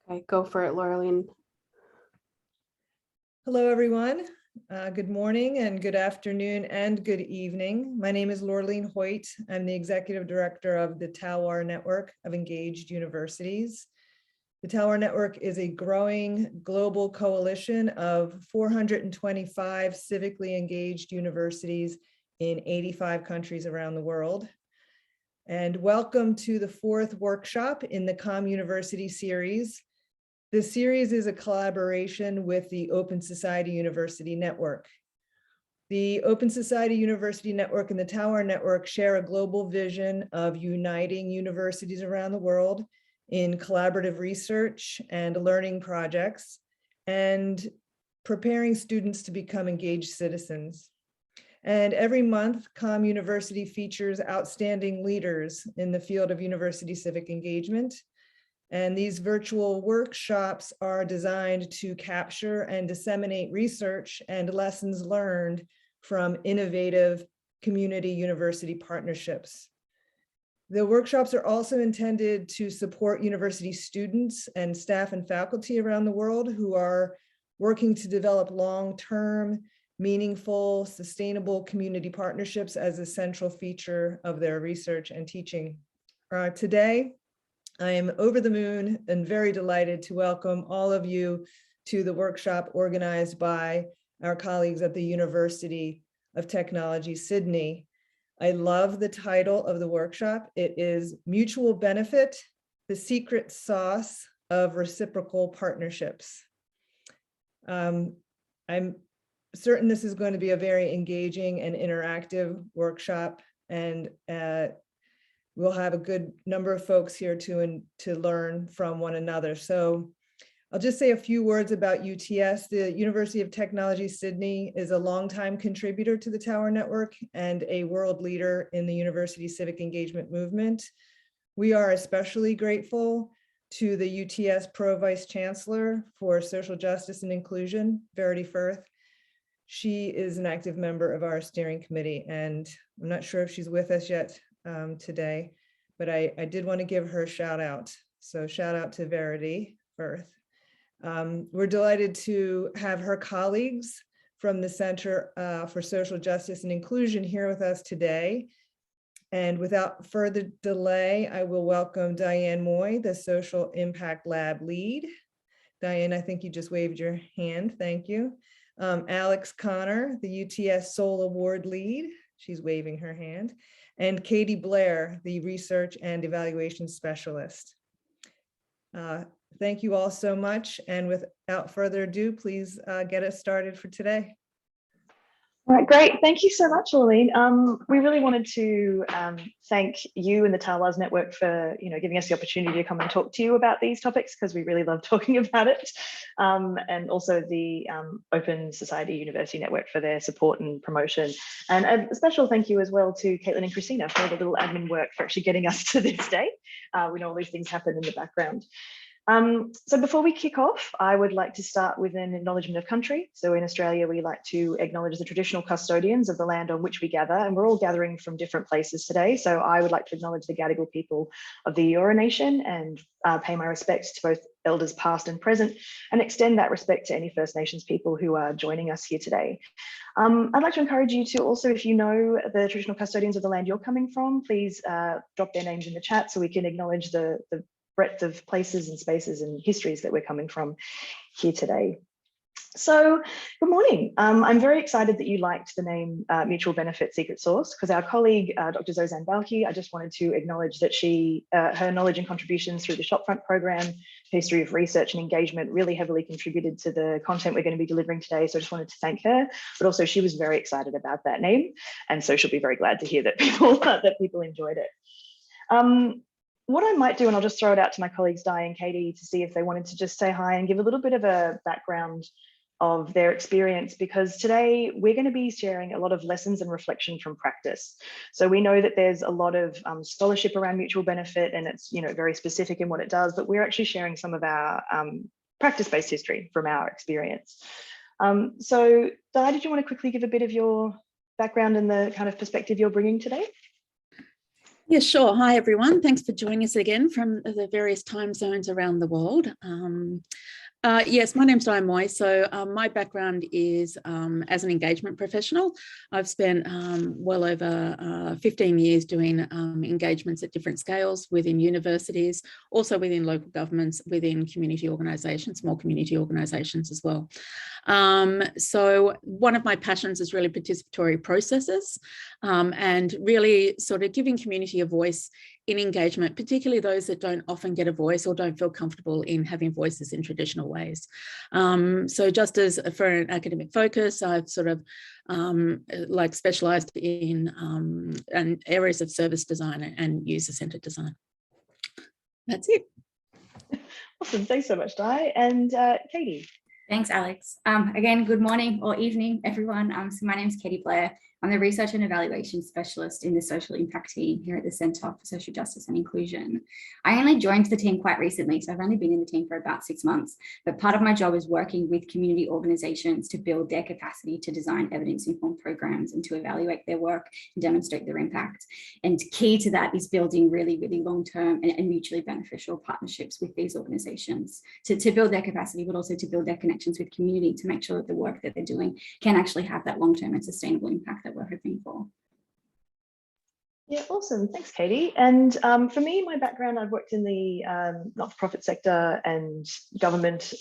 Okay, go for it, Laureline. Hello, everyone. Good morning and good afternoon and good evening. My name is Laureline Hoyt. I'm the Executive Director of the Talwar Network of Engaged Universities. The Talwar Network is a growing global coalition of 425 civically engaged universities in 85 countries around the world. And welcome to the fourth workshop in the Communiversity series. This series is a collaboration with the Open Society University Network. The Open Society University Network and the Talwar Network share a global vision of uniting universities around the world in collaborative research and learning projects and preparing students to become engaged citizens. And every month, Communiversity features outstanding leaders in the field of university civic engagement. And these virtual workshops are designed to capture and disseminate research and lessons learned from innovative community university partnerships. The workshops are also intended to support university students and staff and faculty around the world who are working to develop long-term, meaningful, sustainable community partnerships as a central feature of their research and teaching. Today, I am over the moon and very delighted to welcome all of you to the workshop organized by our colleagues at the University of Technology, Sydney. I love the title of the workshop. It is Mutual Benefit, the Secret Sauce of Reciprocal Partnerships. I'm certain this is going to be a very engaging and interactive workshop, and we'll have a good number of folks here to learn from one another. So I'll just say a few words about UTS. The University of Technology Sydney is a longtime contributor to the Talwar Network and a world leader in the university civic engagement movement. We are especially grateful to the UTS Pro Vice Chancellor for Social Justice and Inclusion, Verity Firth. She is an active member of our steering committee, and I'm not sure if she's with us yet today, but I did want to give her a shout out. So shout out to Verity Firth. We're delighted to have her colleagues from the Center for Social Justice and Inclusion here with us today. And without further delay, I will welcome Diane Moy, the Social Impact Lab lead. Diane, I think you just waved your hand. Thank you. Alex Connor, the UTS Soul Award lead. She's waving her hand. And Katie Blair, the Research and Evaluation Specialist. Thank you all so much. And without further ado, please get us started for today. All right, great. Thank you so much, Laureline. We really wanted to thank you and the Talwar's Network for giving us the opportunity to come and talk to you about these topics, because we really love talking about it. And also the Open Society University Network for their support and promotion. And a special thank you as well to Caitlin and Christina for all the little admin work for actually getting us to this day. We know all these things happen in the background. So before we kick off, I would like to start with an acknowledgement of country. So in Australia, we like to acknowledge the traditional custodians of the land on which we gather, and we're all gathering from different places today. So I would like to acknowledge the Gadigal people of the Eora Nation and pay my respects to both elders past and present, and extend that respect to any First Nations people who are joining us here today. I'd like to encourage you to also, if you know the traditional custodians of the land you're coming from, please drop their names in the chat so we can acknowledge the breadth of places and spaces and histories that we're coming from here today. So good morning. I'm very excited that you liked the name Mutual Benefit Secret Sauce, because our colleague, Dr. Zozan Balki, I just wanted to acknowledge that her knowledge and contributions through the Shopfront program, history of research and engagement, really heavily contributed to the content we're going to be delivering today. So I just wanted to thank her, but also she was very excited about that name. And so she'll be very glad to hear that people enjoyed it. What I might do, and I'll just throw it out to my colleagues, Di and Katie, to see if they wanted to just say hi and give a little bit of a background of their experience, because today we're going to be sharing a lot of lessons and reflection from practice. So we know that there's a lot of scholarship around mutual benefit, and it's very specific in what it does, but we're actually sharing some of our practice-based history from our experience. So Di, did you want to quickly give a bit of your background and the kind of perspective you're bringing today? Yeah, sure. Hi, everyone. Thanks for joining us again from the various time zones around the world. Yes, my name's Diane Moy. So my background is as an engagement professional. I've spent well over 15 years doing engagements at different scales within universities, also within local governments, within community organisations, small community organisations as well. So one of my passions is really participatory processes and really sort of giving community a voice in engagement, particularly those that don't often get a voice or don't feel comfortable in having voices in traditional ways. So just as for an academic focus, I've sort of like specialised in areas of service design and user-centred design. That's it. Awesome. Thanks so much, Di. And Katie. Thanks, Alex. Again, good morning or evening, everyone. So my name is Katie Blair. I'm the Research and Evaluation Specialist in the Social Impact team here at the Centre for Social Justice and Inclusion. I only joined the team quite recently, so I've only been in the team for about 6 months, but part of my job is working with community organisations to build their capacity to design evidence-informed programs and to evaluate their work and demonstrate their impact. And key to that is building really, really long-term and mutually beneficial partnerships with these organisations to build their capacity, but also to build their connections with community to make sure that the work that they're doing can actually have that long-term and sustainable impact that we're hoping for. Yeah, awesome. Thanks, Katie. And for me, my background, I've worked in the not-for-profit sector and government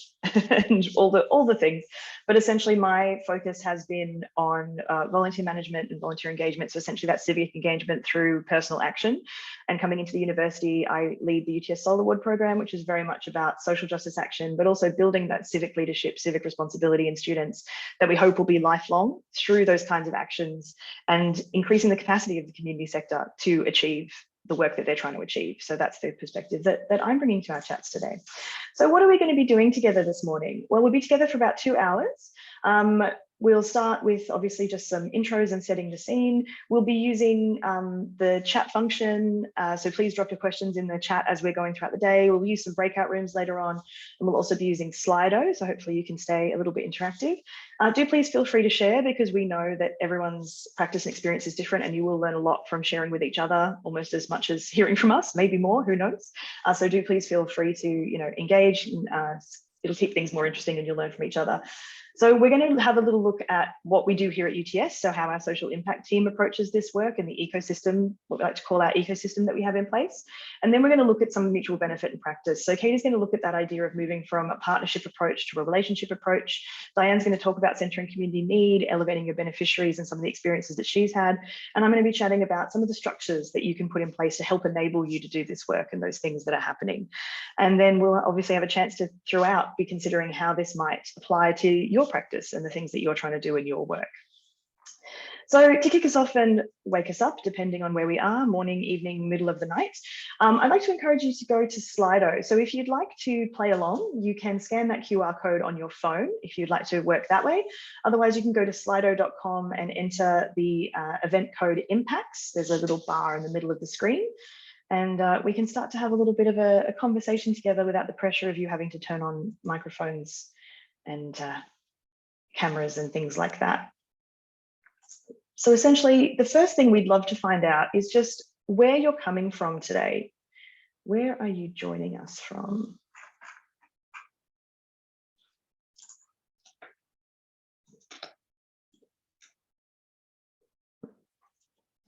and all the things. But essentially, my focus has been on volunteer management and volunteer engagement. So essentially, that civic engagement through personal action. And coming into the university, I lead the UTS Soul Award program, which is very much about social justice action, but also building that civic leadership, civic responsibility in students that we hope will be lifelong through those kinds of actions and increasing the capacity of the community sector to achieve the work that they're trying to achieve. So that's the perspective that I'm bringing to our chats today. So what are we going to be doing together this morning? Well, we'll be together for about 2 hours. We'll start with obviously just some intros and setting the scene. We'll be using the chat function. So please drop your questions in the chat as we're going throughout the day. We'll use some breakout rooms later on. And we'll also be using Slido. So hopefully you can stay a little bit interactive. Do please feel free to share because we know that everyone's practice and experience is different and you will learn a lot from sharing with each other, almost as much as hearing from us, maybe more, who knows. So do please feel free to engage. And, it'll keep things more interesting and you'll learn from each other. So we're going to have a little look at what we do here at UTS, so how our social impact team approaches this work and the ecosystem, what we like to call our ecosystem that we have in place. And then we're going to look at some mutual benefit and practice. So Katie's going to look at that idea of moving from a partnership approach to a relationship approach. Diane's going to talk about centering community need, elevating your beneficiaries and some of the experiences that she's had. And I'm going to be chatting about some of the structures that you can put in place to help enable you to do this work and those things that are happening. And then we'll obviously have a chance to throughout be considering how this might apply to your practice and the things that you're trying to do in your work. So to kick us off and wake us up, depending on where we are, morning, evening, middle of the night, I'd like to encourage you to go to Slido. So if you'd like to play along, you can scan that QR code on your phone if you'd like to work that way. Otherwise, you can go to slido.com and enter the event code impacts. There's a little bar in the middle of the screen. And we can start to have a little bit of a conversation together without the pressure of you having to turn on microphones and cameras and things like that. So essentially, the first thing we'd love to find out is just where you're coming from today. Where are you joining us from?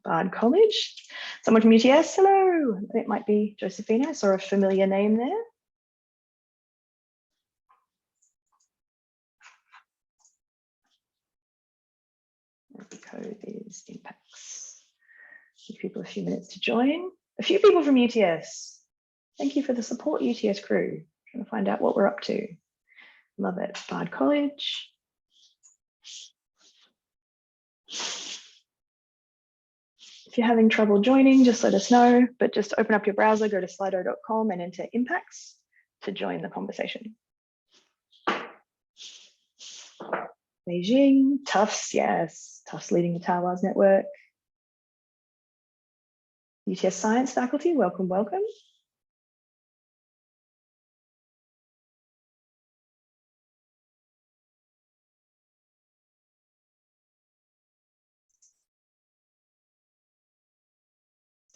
Bard College. Someone from UTS, hello. It might be Josephina, I saw a familiar name there. The code is impacts. Give people a few minutes to join. A few people from UTS. Thank you for the support, UTS crew. Trying to find out what we're up to. Love it. Bard College. If you're having trouble joining, just let us know, but just open up your browser, go to slido.com and enter impacts to join the conversation. Beijing, Tufts, yes, Tufts leading the Tawaz network. UTS Science faculty, welcome, welcome.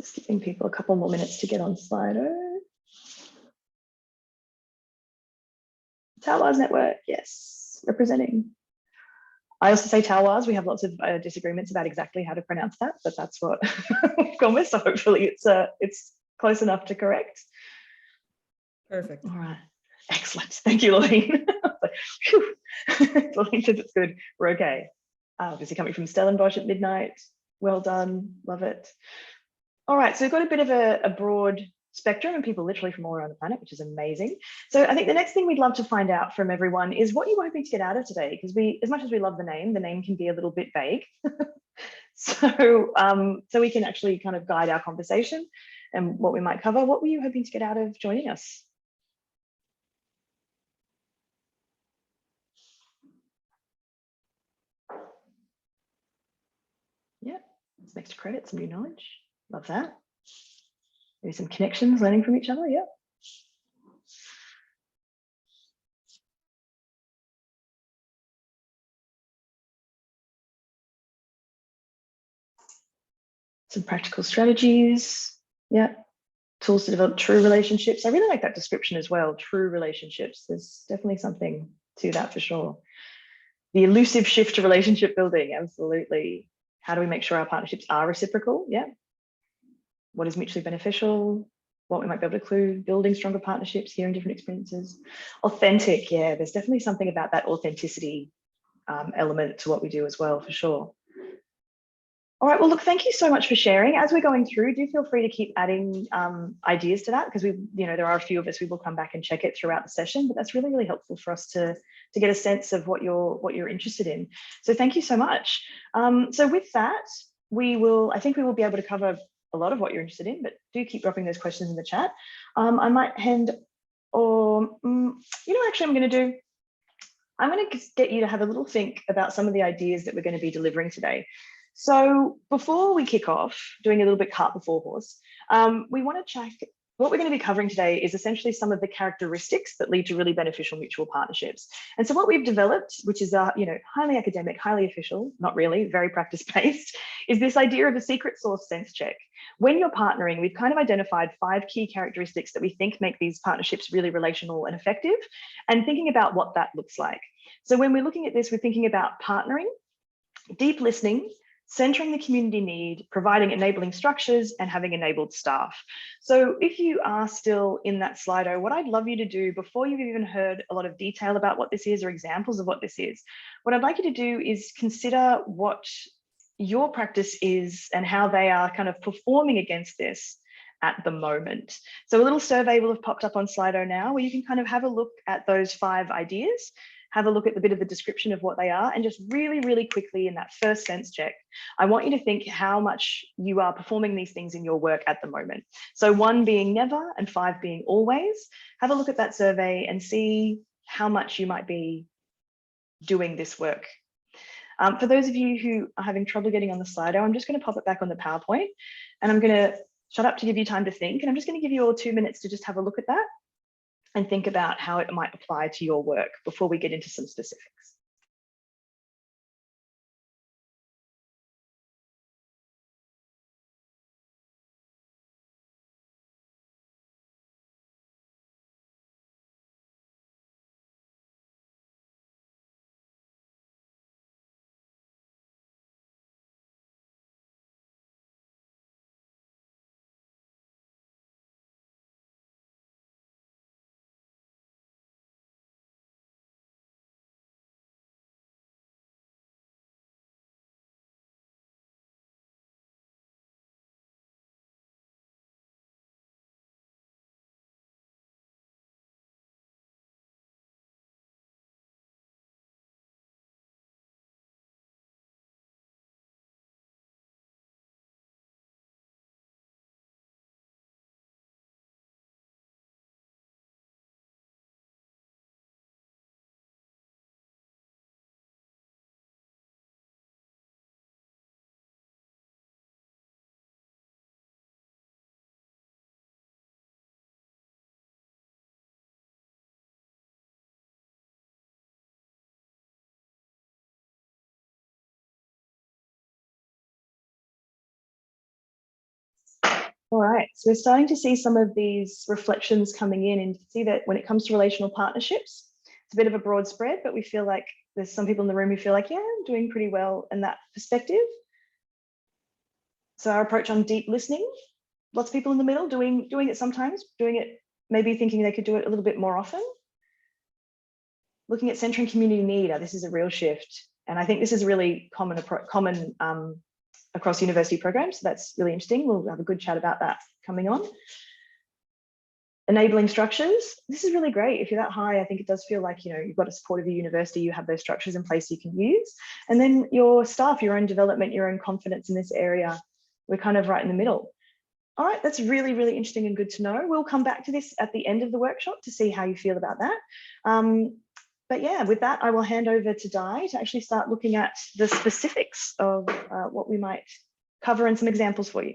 Just giving people a couple more minutes to get on Slido. Towers Network, yes, representing. I also say Towers. We have lots of disagreements about exactly how to pronounce that, but that's what we've gone with. So hopefully it's close enough to correct. Perfect. All right, excellent. Thank you, Lorraine. Lorraine says it's good. We're okay. Obviously coming from Stellenbosch at midnight. Well done, love it. All right, so we've got a bit of a broad spectrum and people literally from all around the planet, which is amazing. So I think the next thing we'd love to find out from everyone is what you're hoping to get out of today, because as much as we love the name can be a little bit vague. So we can actually kind of guide our conversation and what we might cover. What were you hoping to get out of joining us? Yeah, it's next credit, some new knowledge. Love that. Maybe some connections, learning from each other. Yeah. Some practical strategies. Yeah. Tools to develop true relationships. I really like that description as well. True relationships. There's definitely something to that for sure. The elusive shift to relationship building. Absolutely. How do we make sure our partnerships are reciprocal? Yeah. What is mutually beneficial? What we might be able to include, building stronger partnerships, hearing different experiences. Authentic. Yeah, there's definitely something about that authenticity element to what we do as well, for sure. All right, well, look, thank you so much for sharing. As we're going through, do feel free to keep adding ideas to that, because there are a few of us, we will come back and check it throughout the session, but that's really, really helpful for us to get a sense of what you're interested in. So thank you so much. So with that, I think we will be able to cover a lot of what you're interested in, but do keep dropping those questions in the chat. I might actually I'm going to get you to have a little think about some of the ideas that we're going to be delivering today. So before we kick off, doing a little bit cart before horse, we want to check what we're going to be covering today is essentially some of the characteristics that lead to really beneficial mutual partnerships. And so what we've developed, which is highly academic, highly official, not really, very practice-based, is this idea of a secret source sense check. When you're partnering, we've kind of identified 5 key characteristics that we think make these partnerships really relational and effective, and thinking about what that looks like. So when we're looking at this, we're thinking about partnering, deep listening, centering the community need, providing enabling structures, and having enabled staff. So if you are still in that Slido, what I'd love you to do before you've even heard a lot of detail about what this is or examples of what this is, what I'd like you to do is consider what your practice is and how they are kind of performing against this at the moment. So a little survey will have popped up on Slido now where you can kind of have a look at those 5 ideas, have a look at the bit of the description of what they are, and just really, really quickly in that first sense check, I want you to think how much you are performing these things in your work at the moment. So 1 being never and 5 being always. Have a look at that survey and see how much you might be doing this work. For those of you who are having trouble getting on the Slido, I'm just going to pop it back on the PowerPoint, and I'm going to shut up to give you time to think, and I'm just going to give you all 2 minutes to just have a look at that and think about how it might apply to your work before we get into some specifics. All right, so we're starting to see some of these reflections coming in, and see that when it comes to relational partnerships, it's a bit of a broad spread, but we feel like there's some people in the room who feel like, yeah, I'm doing pretty well in that perspective. So our approach on deep listening, lots of people in the middle doing it sometimes, doing it, maybe thinking they could do it a little bit more often. Looking at centering community need, this is a real shift. And I think this is really common across university programs. So that's really interesting. We'll have a good chat about that coming on. Enabling structures. This is really great. If you're that high, I think it does feel like, you know, you've got a support of your university, you have those structures in place you can use. And then your staff, your own development, your own confidence in this area, we're kind of right in the middle. All right, that's really, really interesting and good to know. We'll come back to this at the end of the workshop to see how you feel about that. But yeah, with that, I will hand over to Di to actually start looking at the specifics of what we might cover and some examples for you.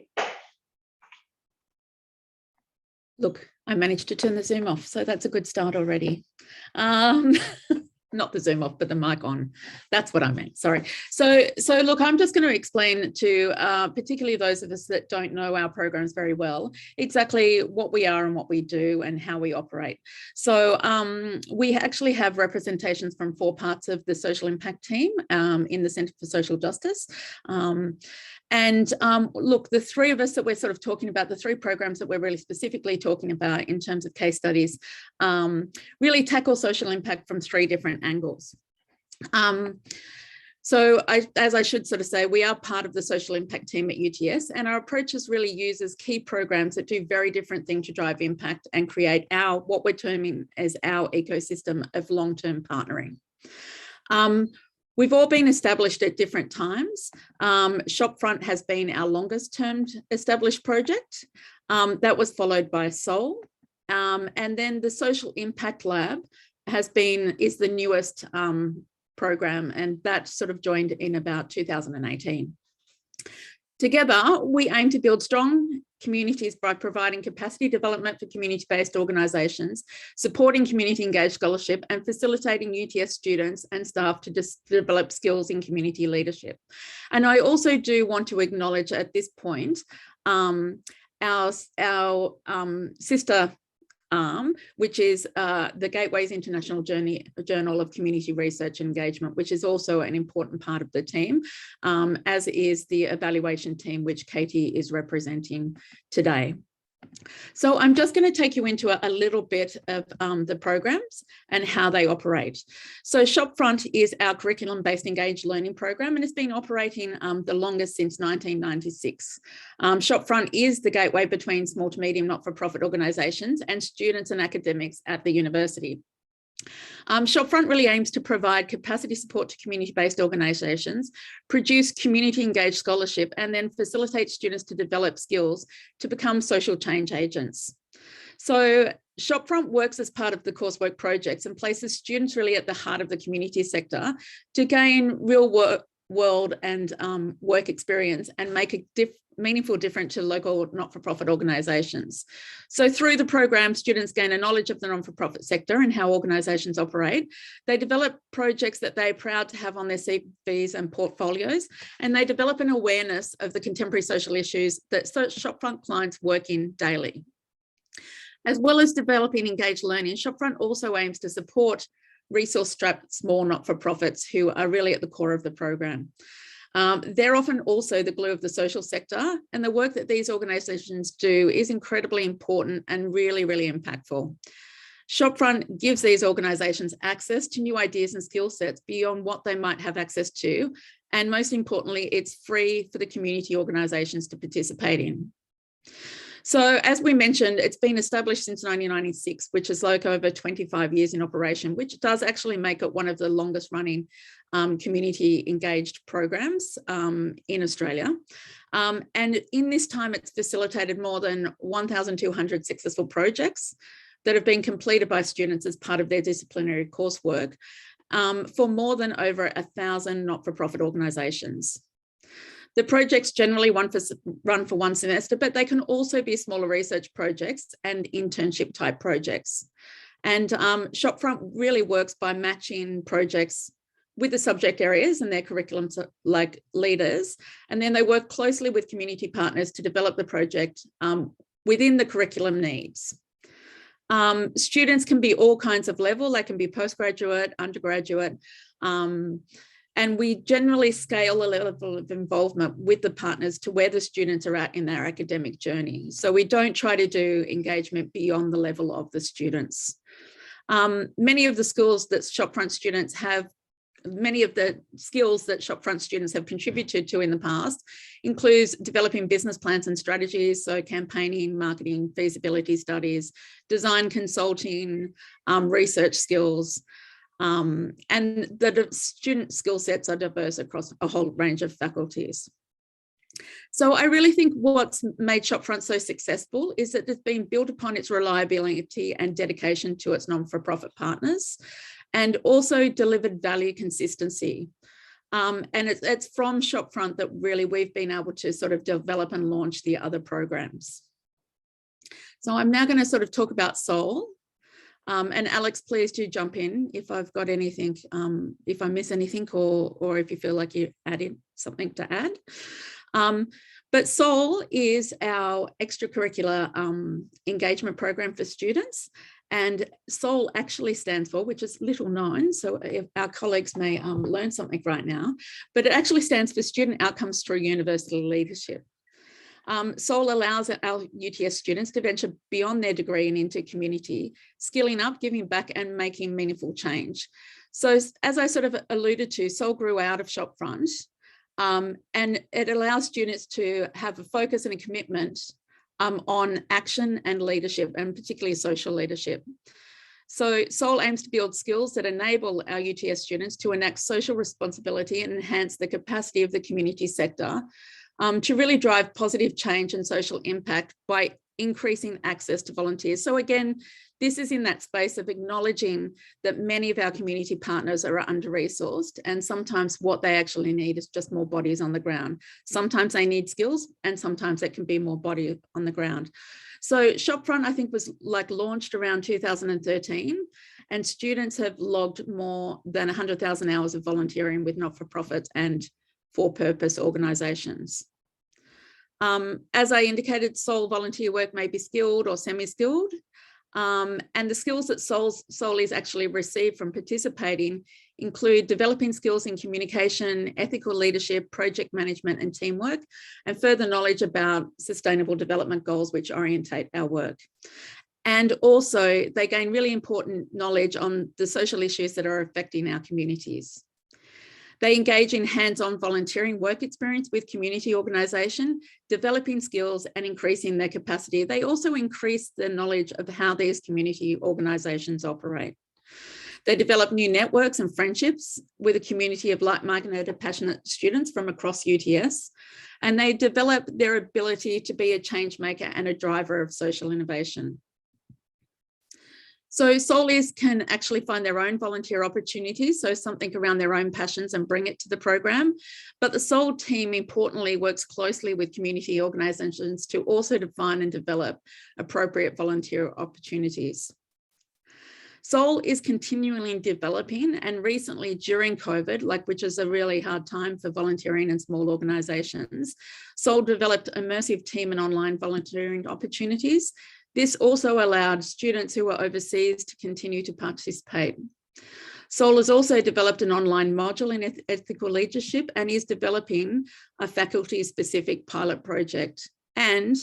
Look, I managed to turn the Zoom off, so that's a good start already. Not the Zoom off, but the mic on. That's what I meant, sorry. So look, I'm just going to explain to particularly those of us that don't know our programs very well, exactly what we are and what we do and how we operate. So we actually have representations from 4 parts of the social impact team in the Centre for Social Justice. Look, the 3 of us that we're sort of talking about, the 3 programs that we're really specifically talking about in terms of case studies, really tackle social impact from 3 different angles. As I should sort of say, we are part of the social impact team at UTS, and our approach is really uses key programs that do very different things to drive impact and create what we're terming as our ecosystem of long-term partnering. We've all been established at different times. Shopfront has been our longest term established project. That was followed by Soul. And then the Social Impact Lab is the newest program, and that sort of joined in about 2018. Together, we aim to build strong communities by providing capacity development for community-based organisations, supporting community-engaged scholarship, and facilitating UTS students and staff to develop skills in community leadership. And I also do want to acknowledge at this point our sister arm, which is the Gateways International Journal of Community Research and Engagement, which is also an important part of the team, as is the evaluation team, which Katie is representing today. So I'm just going to take you into a little bit of the programs and how they operate. So Shopfront is our curriculum-based engaged learning program, and it's been operating the longest since 1996. Shopfront is the gateway between small to medium not-for-profit organisations and students and academics at the university. Shopfront really aims to provide capacity support to community-based organisations, produce community-engaged scholarship, and then facilitate students to develop skills to become social change agents. So Shopfront works as part of the coursework projects and places students really at the heart of the community sector to gain real world and work experience and make a meaningful difference to local not-for-profit organisations. So through the program, students gain a knowledge of the non-for-profit sector and how organisations operate. They develop projects that they're proud to have on their CVs and portfolios, and they develop an awareness of the contemporary social issues that Shopfront clients work in daily. As well as developing engaged learning, Shopfront also aims to support resource-strapped small not-for-profits who are really at the core of the program. They're often also the glue of the social sector, and the work that these organisations do is incredibly important and really, really impactful. Shopfront gives these organisations access to new ideas and skill sets beyond what they might have access to, and most importantly, it's free for the community organisations to participate in. So as we mentioned, it's been established since 1996, which is like over 25 years in operation, which does actually make it one of the longest running community engaged programs in Australia. And in this time, it's facilitated more than 1,200 successful projects that have been completed by students as part of their disciplinary coursework for more than over 1,000 not-for-profit organisations. The projects generally run for one semester, but they can also be smaller research projects and internship type projects. And Shopfront really works by matching projects with the subject areas and their curriculums like leaders, and then they work closely with community partners to develop the project within the curriculum needs. Students can be all kinds of level. They can be postgraduate, undergraduate, and we generally scale the level of involvement with the partners to where the students are at in their academic journey. So we don't try to do engagement beyond the level of the students. Many of the skills that Shopfront students have contributed to in the past includes developing business plans and strategies, so campaigning, marketing, feasibility studies, design consulting, research skills, and the student skill sets are diverse across a whole range of faculties. So I really think what's made Shopfront so successful is that it's been built upon its reliability and dedication to its non-for-profit partners, and also delivered value consistency. And it's from Shopfront that really we've been able to sort of develop and launch the other programs. So I'm now going to sort of talk about SOL. And Alex, please do jump in if I've got anything, if I miss anything, or if you feel like you added something to add. But SOL is our extracurricular engagement program for students. And SOL actually stands for, which is little known, so if our colleagues may learn something right now, but it actually stands for Student Outcomes Through University Leadership. SOL allows our UTS students to venture beyond their degree and into community, skilling up, giving back, and making meaningful change. So as I sort of alluded to, SOL grew out of Shopfront, and it allows students to have a focus and a commitment on action and leadership, and particularly social leadership. So SOL aims to build skills that enable our UTS students to enact social responsibility and enhance the capacity of the community sector to really drive positive change and social impact by increasing access to volunteers. So again, this is in that space of acknowledging that many of our community partners are under-resourced, and sometimes what they actually need is just more bodies on the ground. Sometimes they need skills, and sometimes it can be more body on the ground. So Shopfront, I think, was launched around 2013, and students have logged more than 100,000 hours of volunteering with not-for-profits and for-purpose organisations. As I indicated, SOL volunteer work may be skilled or semi-skilled, and the skills that SOL is actually received from participating include developing skills in communication, ethical leadership, project management, and teamwork, and further knowledge about sustainable development goals which orientate our work. And also they gain really important knowledge on the social issues that are affecting our communities. They engage in hands-on volunteering work experience with community organisation, developing skills and increasing their capacity. They also increase the knowledge of how these community organisations operate. They develop new networks and friendships with a community of like-minded, passionate students from across UTS, and they develop their ability to be a change maker and a driver of social innovation. So SOLies can actually find their own volunteer opportunities, so something around their own passions, and bring it to the program. But the SOL team importantly works closely with community organisations to also define and develop appropriate volunteer opportunities. SOL is continually developing, and recently during COVID, which is a really hard time for volunteering in small organisations, SOL developed immersive team and online volunteering opportunities. This also allowed students who are overseas to continue to participate. SOL has also developed an online module in ethical leadership and is developing a faculty-specific pilot project, and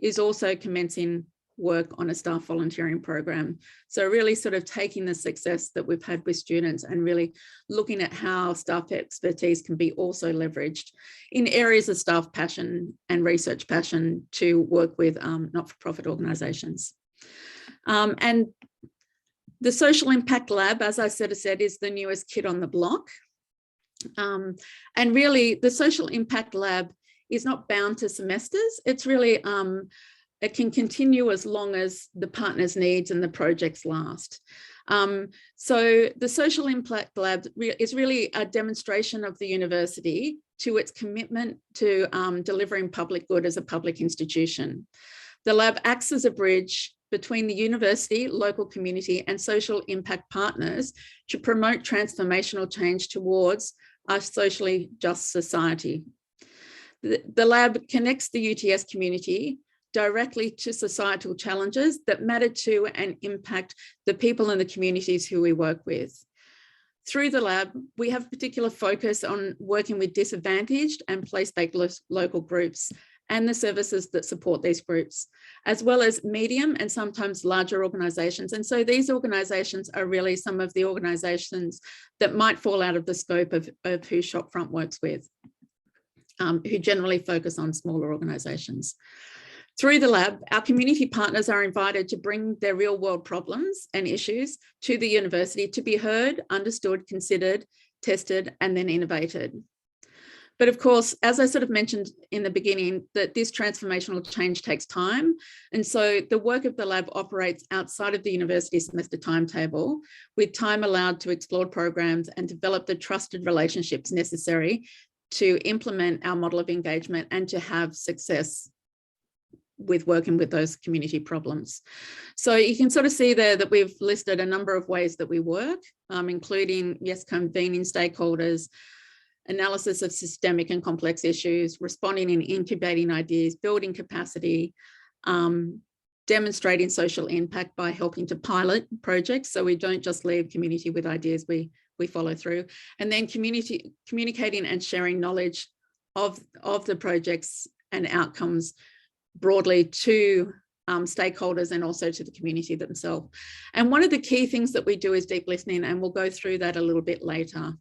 is also commencing work on a staff volunteering program. So really sort of taking the success that we've had with students and really looking at how staff expertise can be also leveraged in areas of staff passion and research passion to work with not-for-profit organisations. And the Social Impact Lab, as I said, is the newest kid on the block. And really the Social Impact Lab is not bound to semesters. It's really, it can continue as long as the partner's needs and the projects last. So the Social Impact Lab is really a demonstration of the university to its commitment to delivering public good as a public institution. The lab acts as a bridge between the university, local community, and social impact partners to promote transformational change towards a socially just society. The lab connects the UTS community directly to societal challenges that matter to and impact the people in the communities who we work with. Through the lab, we have particular focus on working with disadvantaged and place-based local groups and the services that support these groups, as well as medium and sometimes larger organisations. And so these organisations are really some of the organisations that might fall out of the scope of who Shopfront works with, who generally focus on smaller organisations. Through the lab, our community partners are invited to bring their real world problems and issues to the university to be heard, understood, considered, tested, and then innovated. But of course, as I sort of mentioned in the beginning, that this transformational change takes time. And so the work of the lab operates outside of the university semester timetable, with time allowed to explore programs and develop the trusted relationships necessary to implement our model of engagement and to have success with working with those community problems. So you can sort of see there that we've listed a number of ways that we work, including, yes, convening stakeholders, analysis of systemic and complex issues, responding and incubating ideas, building capacity, demonstrating social impact by helping to pilot projects. So we don't just leave community with ideas, we follow through. And then communicating and sharing knowledge of the projects and outcomes broadly to stakeholders and also to the community themselves. And one of the key things that we do is deep listening, and we'll go through that a little bit later.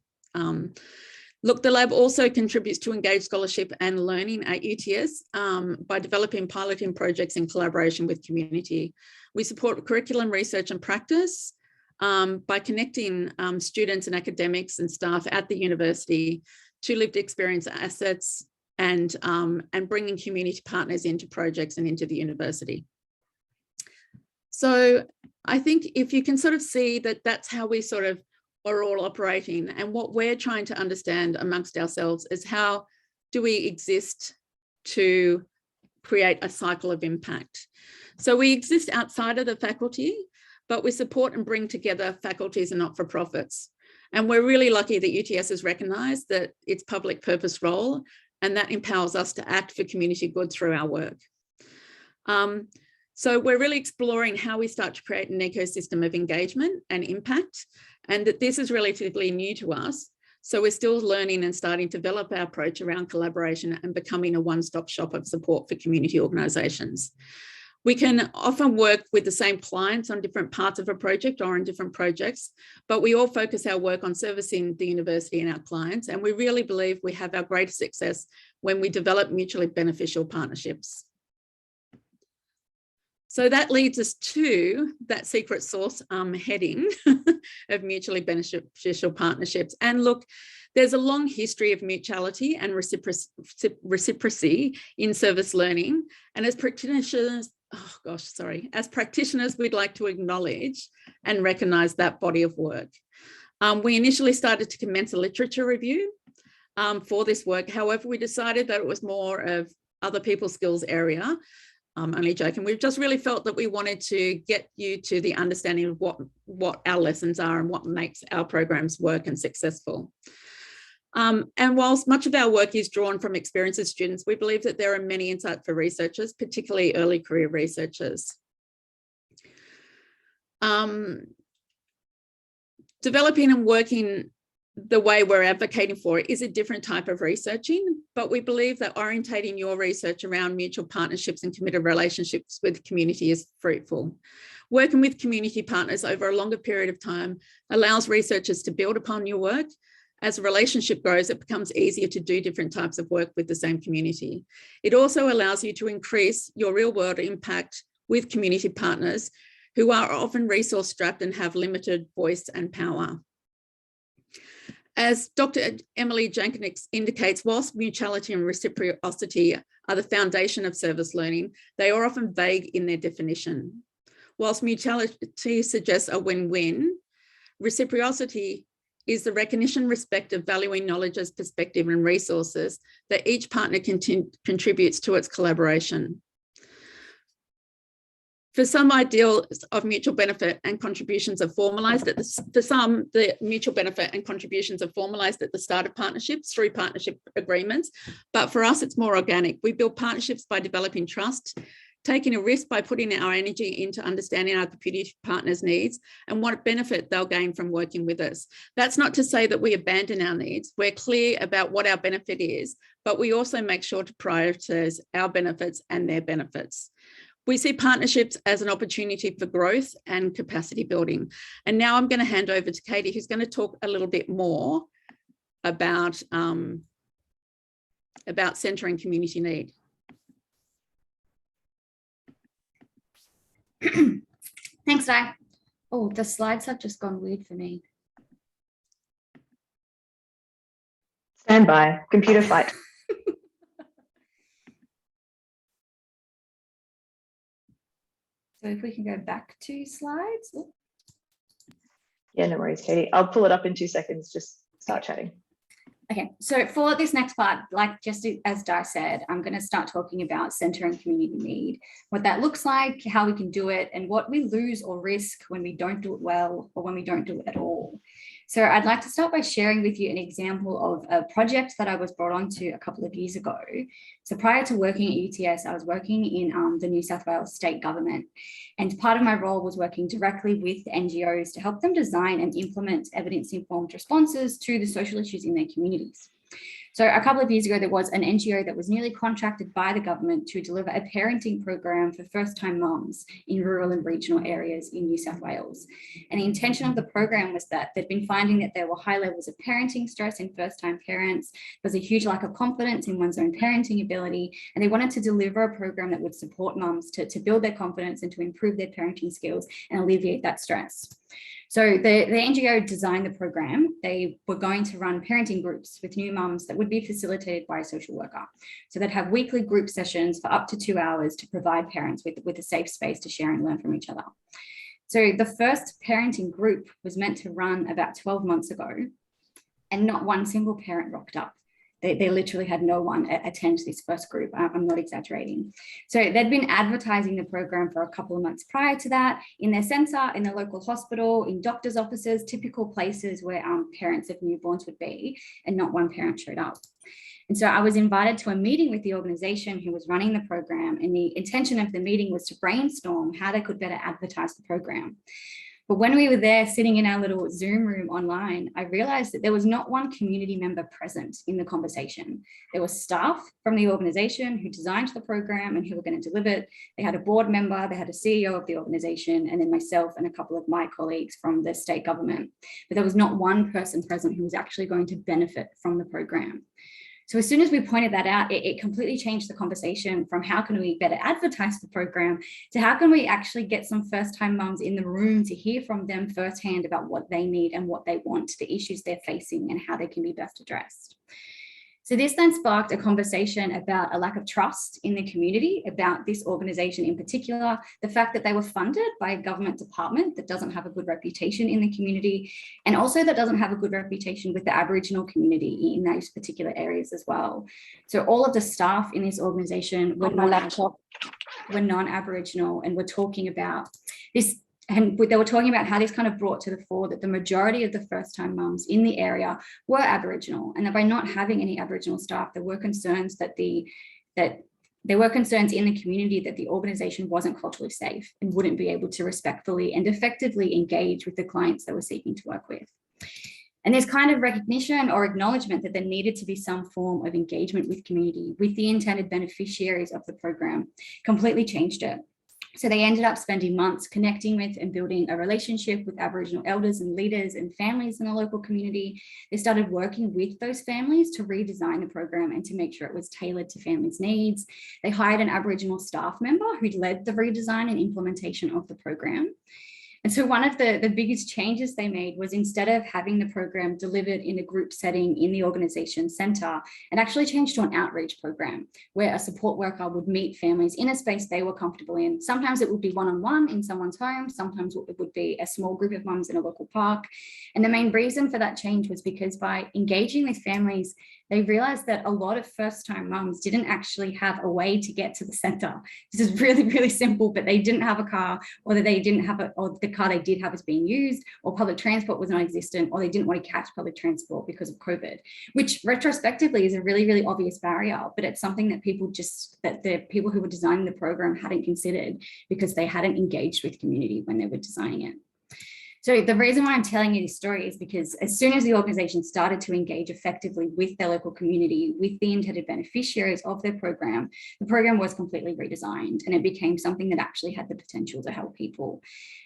Look, the lab also contributes to engaged scholarship and learning at UTS by developing piloting projects in collaboration with community. We support curriculum research and practice by connecting students and academics and staff at the university to lived experience assets and bringing community partners into projects and into the university. So I think if you can sort of see that that's how we sort of are all operating, and what we're trying to understand amongst ourselves is how do we exist to create a cycle of impact. So we exist outside of the faculty, but we support and bring together faculties and not-for-profits. And we're really lucky that UTS has recognised that its public purpose role, and that empowers us to act for community good through our work. So we're really exploring how we start to create an ecosystem of engagement and impact, and that this is relatively new to us. So we're still learning and starting to develop our approach around collaboration and becoming a one-stop shop of support for community organisations. We can often work with the same clients on different parts of a project or on different projects, but we all focus our work on servicing the university and our clients. And we really believe we have our greatest success when we develop mutually beneficial partnerships. So that leads us to that secret sauce heading of mutually beneficial partnerships. And look, there's a long history of mutuality and reciprocity in service learning. And as practitioners, as practitioners, we'd like to acknowledge and recognise that body of work. We initially started to commence a literature review for this work. However, we decided that it was more of other people's skills area. Only joking. We've just really felt that we wanted to get you to the understanding of what our lessons are and what makes our programs work and successful. And whilst much of our work is drawn from experience of students, we believe that there are many insights for researchers, particularly early career researchers. Developing and working the way we're advocating for it is a different type of researching, but we believe that orientating your research around mutual partnerships and committed relationships with the community is fruitful. Working with community partners over a longer period of time allows researchers to build upon your work. As a relationship grows, it becomes easier to do different types of work with the same community. It also allows you to increase your real-world impact with community partners who are often resource-strapped and have limited voice and power. As Dr. Emily Jankovic indicates, whilst mutuality and reciprocity are the foundation of service learning, they are often vague in their definition. Whilst mutuality suggests a win-win, reciprocity is the recognition, respect of valuing knowledge as perspective and resources that each partner contributes to its collaboration. For some, ideals of mutual benefit and contributions are formalised for some, the mutual benefit and contributions are formalised at the start of partnerships through partnership agreements. But for us, it's more organic. We build partnerships by developing trust, taking a risk by putting our energy into understanding our community partners' needs and what benefit they'll gain from working with us. That's not to say that we abandon our needs. We're clear about what our benefit is, but we also make sure to prioritise our benefits and their benefits. We see partnerships as an opportunity for growth and capacity building. And now I'm going to hand over to Katie, who's going to talk a little bit more about centering community need. Thanks, Di. Oh, the slides have just gone weird for me. Stand by, computer fight. So if we can go back 2 slides. Yeah, no worries, Katie. I'll pull it up in 2 seconds. Just start chatting. Okay, so for this next part, like just as Di said, I'm going to start talking about centering community need, what that looks like, how we can do it, and what we lose or risk when we don't do it well or when we don't do it at all. So I'd like to start by sharing with you an example of a project that I was brought onto a couple of years ago. So prior to working at UTS, I was working in the New South Wales state government. And part of my role was working directly with NGOs to help them design and implement evidence-informed responses to the social issues in their communities. So a couple of years ago, there was an NGO that was newly contracted by the government to deliver a parenting program for first-time mums in rural and regional areas in New South Wales. And the intention of the program was that they'd been finding that there were high levels of parenting stress in first-time parents. There was a huge lack of confidence in one's own parenting ability, and they wanted to deliver a program that would support mums to build their confidence and to improve their parenting skills and alleviate that stress. So the NGO designed the program. They were going to run parenting groups with new mums that would be facilitated by a social worker. So they'd have weekly group sessions for up to 2 hours to provide parents with a safe space to share and learn from each other. So the first parenting group was meant to run about 12 months ago, and not one single parent rocked up. They literally had no one attend this first group. I'm not exaggerating. So they'd been advertising the program for a couple of months prior to that in their centre, in the local hospital, in doctors' offices, typical places where parents of newborns would be, and not one parent showed up. And so I was invited to a meeting with the organisation who was running the program, and the intention of the meeting was to brainstorm how they could better advertise the program. But when we were there sitting in our little Zoom room online, I realized that there was not one community member present in the conversation. There was staff from the organisation who designed the program and who were going to deliver it. They had a board member, they had a CEO of the organisation, and then myself and a couple of my colleagues from the state government. But there was not one person present who was actually going to benefit from the program. So as soon as we pointed that out, it completely changed the conversation from how can we better advertise the program to how can we actually get some first-time mums in the room to hear from them firsthand about what they need and what they want, the issues they're facing and how they can be best addressed. So this then sparked a conversation about a lack of trust in the community about this organisation in particular, the fact that they were funded by a government department that doesn't have a good reputation in the community, and also that doesn't have a good reputation with the Aboriginal community in those particular areas as well. So all of the staff in this organisation were non-Aboriginal, and we're talking about this. And they were talking about how this kind of brought to the fore that the majority of the first-time mums in the area were Aboriginal, and that by not having any Aboriginal staff, there were concerns that there were concerns in the community that the organisation wasn't culturally safe and wouldn't be able to respectfully and effectively engage with the clients they were seeking to work with. And this kind of recognition or acknowledgement that there needed to be some form of engagement with community, with the intended beneficiaries of the program, completely changed it. So they ended up spending months connecting with and building a relationship with Aboriginal elders and leaders and families in the local community. They started working with those families to redesign the program and to make sure it was tailored to families' needs. They hired an Aboriginal staff member who led the redesign and implementation of the program. And so one of the biggest changes they made was, instead of having the program delivered in a group setting in the organisation centre, it actually changed to an outreach program where a support worker would meet families in a space they were comfortable in. Sometimes it would be one-on-one in someone's home. Sometimes it would be a small group of mums in a local park. And the main reason for that change was because by engaging with families they realized that a lot of first-time mums didn't actually have a way to get to the centre. This is really, really simple, but they didn't have a car, or that they didn't have or the car they did have was being used, or public transport was non-existent, or they didn't want to catch public transport because of COVID, which retrospectively is a really, really obvious barrier, but it's something that the people who were designing the program hadn't considered because they hadn't engaged with community when they were designing it. So the reason why I'm telling you this story is because as soon as the organisation started to engage effectively with their local community, with the intended beneficiaries of their program, the program was completely redesigned and it became something that actually had the potential to help people.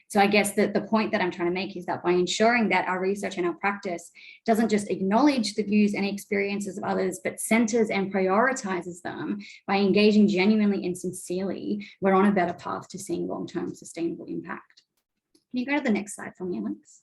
So I guess that the point that I'm trying to make is that by ensuring that our research and our practice doesn't just acknowledge the views and experiences of others, but centres and prioritises them by engaging genuinely and sincerely, we're on a better path to seeing long-term sustainable impact. Can you go to the next slide for me, Alex?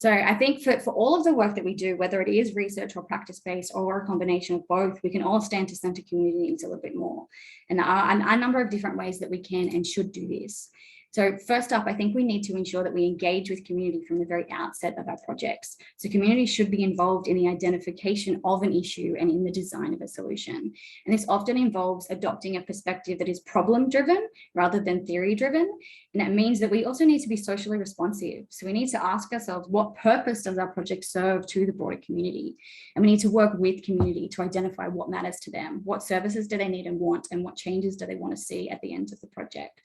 So I think for all of the work that we do, whether it is research or practice-based or a combination of both, we can all stand to centre community needs a little bit more. And there are a number of different ways that we can and should do this. So first up, I think we need to ensure that we engage with community from the very outset of our projects. So community should be involved in the identification of an issue and in the design of a solution. And this often involves adopting a perspective that is problem-driven rather than theory-driven. And that means that we also need to be socially responsive. So we need to ask ourselves, what purpose does our project serve to the broader community? And we need to work with community to identify what matters to them, what services do they need and want, and what changes do they want to see at the end of the project.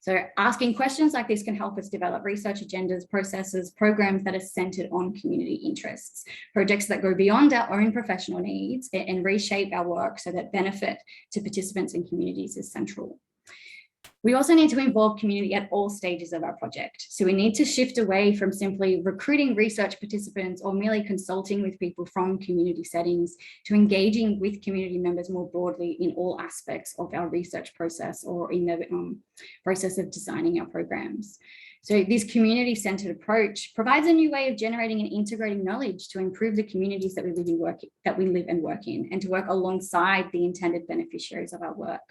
So asking questions like this can help us develop research agendas, processes, programs that are centered on community interests, projects that go beyond our own professional needs and reshape our work so that benefit to participants and communities is central. We also need to involve community at all stages of our project. So we need to shift away from simply recruiting research participants or merely consulting with people from community settings to engaging with community members more broadly in all aspects of our research process or in the process of designing our programs. So this community-centered approach provides a new way of generating and integrating knowledge to improve the communities that we live and work in, and to work alongside the intended beneficiaries of our work.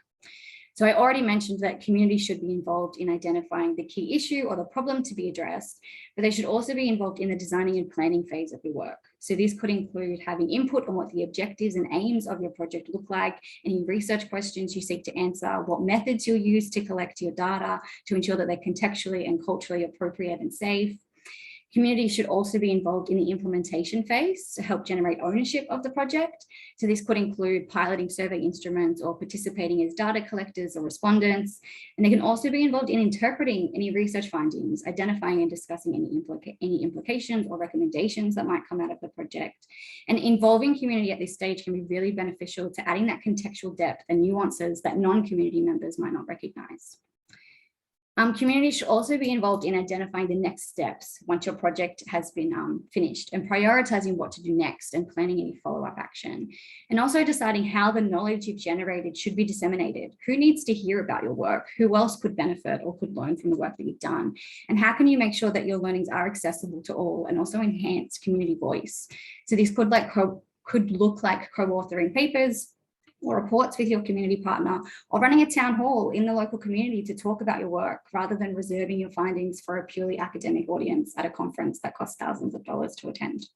So I already mentioned that community should be involved in identifying the key issue or the problem to be addressed, but they should also be involved in the designing and planning phase of the work. So this could include having input on what the objectives and aims of your project look like, any research questions you seek to answer, what methods you'll use to collect your data to ensure that they're contextually and culturally appropriate and safe. Community should also be involved in the implementation phase to help generate ownership of the project. So this could include piloting survey instruments or participating as data collectors or respondents. And they can also be involved in interpreting any research findings, identifying and discussing any implications or recommendations that might come out of the project. And involving community at this stage can be really beneficial to adding that contextual depth and nuances that non-community members might not recognize. Community should also be involved in identifying the next steps once your project has been finished, and prioritizing what to do next and planning any follow-up action. And also deciding how the knowledge you've generated should be disseminated. Who needs to hear about your work? Who else could benefit or could learn from the work that you've done? And how can you make sure that your learnings are accessible to all and also enhance community voice? So this could look like co-authoring papers or reports with your community partner, or running a town hall in the local community to talk about your work rather than reserving your findings for a purely academic audience at a conference that costs thousands of dollars to attend.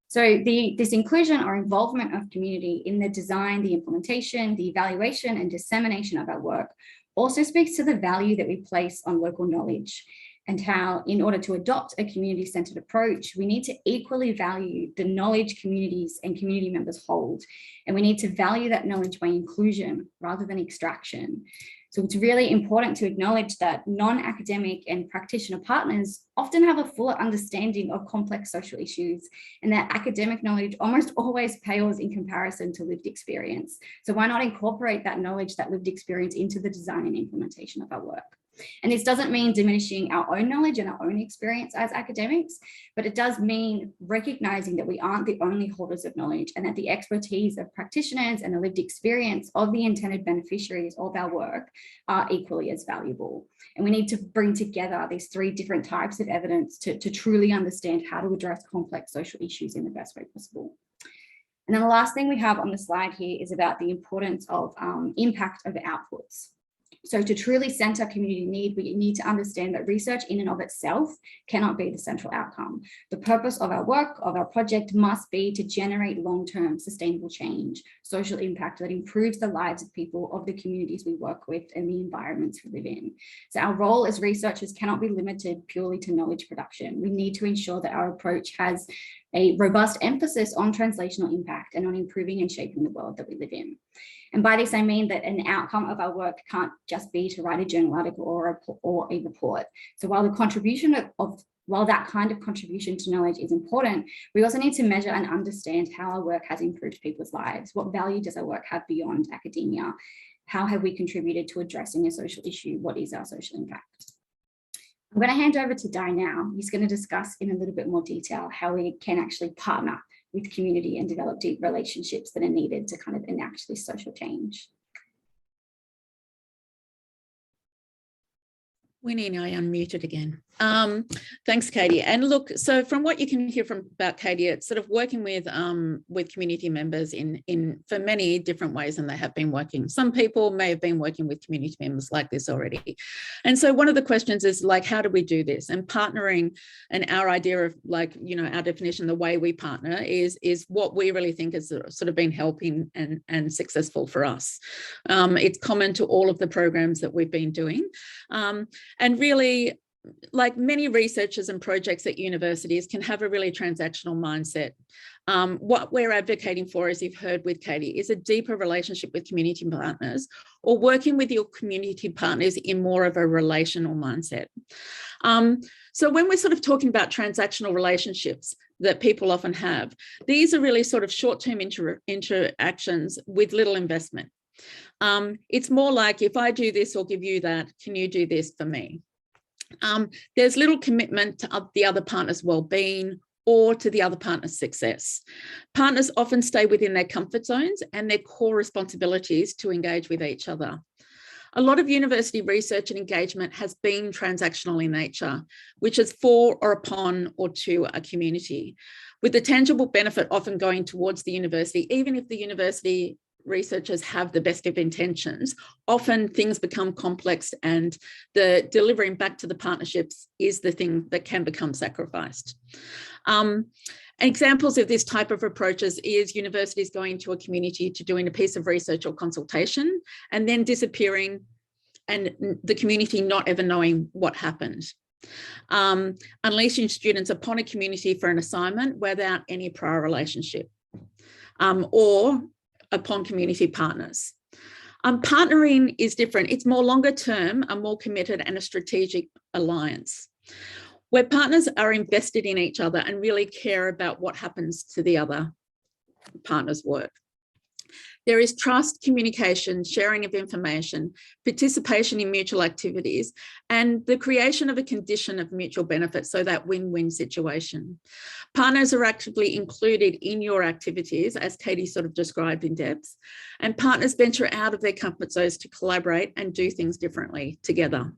So this inclusion or involvement of community in the design, the implementation, the evaluation and dissemination of our work also speaks to the value that we place on local knowledge, and how, in order to adopt a community-centered approach, we need to equally value the knowledge communities and community members hold. And we need to value that knowledge by inclusion rather than extraction. So it's really important to acknowledge that non-academic and practitioner partners often have a fuller understanding of complex social issues, and that academic knowledge almost always pales in comparison to lived experience. So why not incorporate that knowledge, that lived experience, into the design and implementation of our work? And this doesn't mean diminishing our own knowledge and our own experience as academics, but it does mean recognizing that we aren't the only holders of knowledge, and that the expertise of practitioners and the lived experience of the intended beneficiaries of our work are equally as valuable. And we need to bring together these three different types of evidence to truly understand how to address complex social issues in the best way possible. And then the last thing we have on the slide here is about the importance of impact over outputs. So to truly center community need, we need to understand that research in and of itself cannot be the central outcome. The purpose of our work, of our project, must be to generate long-term sustainable change, social impact that improves the lives of people, of the communities we work with, and the environments we live in. So our role as researchers cannot be limited purely to knowledge production. We need to ensure that our approach has a robust emphasis on translational impact and on improving and shaping the world that we live in. And by this, I mean that an outcome of our work can't just be to write a journal article or a report. So while that kind of contribution to knowledge is important, we also need to measure and understand how our work has improved people's lives. What value does our work have beyond academia? How have we contributed to addressing a social issue? What is our social impact? I'm going to hand over to Di now. He's going to discuss in a little bit more detail how we can actually partner with community and develop deep relationships that are needed to kind of enact this social change. Winnie, I unmuted again. Thanks, Katie. And look, so from what you can hear about Katie, it's sort of working with community members for many different ways than they have been working. Some people may have been working with community members like this already. And so one of the questions is like, how do we do this? And partnering, and our idea of like, you know, our definition, the way we partner is what we really think has sort of been helping and successful for us. It's common to all of the programs that we've been doing. And really, like many researchers and projects at universities can have a really transactional mindset. What we're advocating for, as you've heard with Katie, is a deeper relationship with community partners, or working with your community partners in more of a relational mindset. So when we're sort of talking about transactional relationships that people often have, these are really sort of short-term interactions with little investment. It's more like, if I do this or give you that, can you do this for me? There's little commitment to the other partner's well-being or to the other partner's success. Partners often stay within their comfort zones and their core responsibilities to engage with each other. A lot of university research and engagement has been transactional in nature, which is for or upon or to a community, with the tangible benefit often going towards the university, even if the university researchers have the best of intentions. Often things become complex and the delivering back to the partnerships is the thing that can become sacrificed. Examples of this type of approaches is universities going to a community to doing a piece of research or consultation and then disappearing and the community not ever knowing what happened. Unleashing students upon a community for an assignment without any prior relationship, or upon community partners. Partnering is different. It's more longer term, a more committed and a strategic alliance, where partners are invested in each other and really care about what happens to the other partner's work. There is trust, communication, sharing of information, participation in mutual activities, and the creation of a condition of mutual benefit, so that win-win situation. Partners are actively included in your activities, as Katie sort of described in depth, and partners venture out of their comfort zones to collaborate and do things differently together.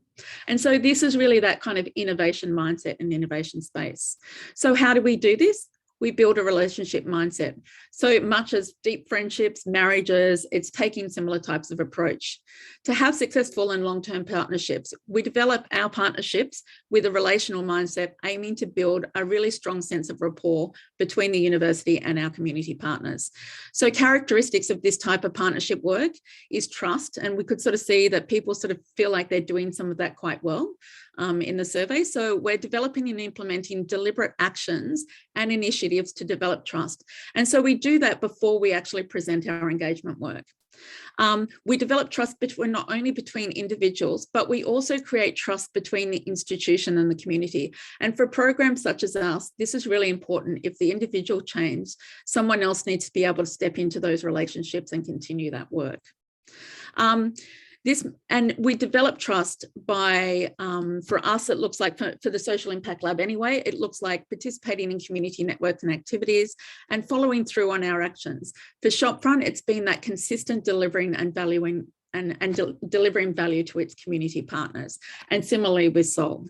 And so this is really that kind of innovation mindset and innovation space. So how do we do this? We build a relationship mindset. So much as deep friendships, marriages, it's taking similar types of approach. To have successful and long-term partnerships, we develop our partnerships with a relational mindset, aiming to build a really strong sense of rapport between the university and our community partners. So characteristics of this type of partnership work is trust, and we could sort of see that people sort of feel like they're doing some of that quite well in the survey. So we're developing and implementing deliberate actions and initiatives to develop trust. And so we do that before we actually present our engagement work. We develop trust not only between individuals, but we also create trust between the institution and the community. And for programs such as ours, this is really important. If the individual changes, someone else needs to be able to step into those relationships and continue that work. And we develop trust by, for us, it looks like for the Social Impact Lab anyway, it looks like participating in community networks and activities and following through on our actions. For Shopfront, it's been that consistent delivering and valuing and delivering value to its community partners, and similarly with Sol.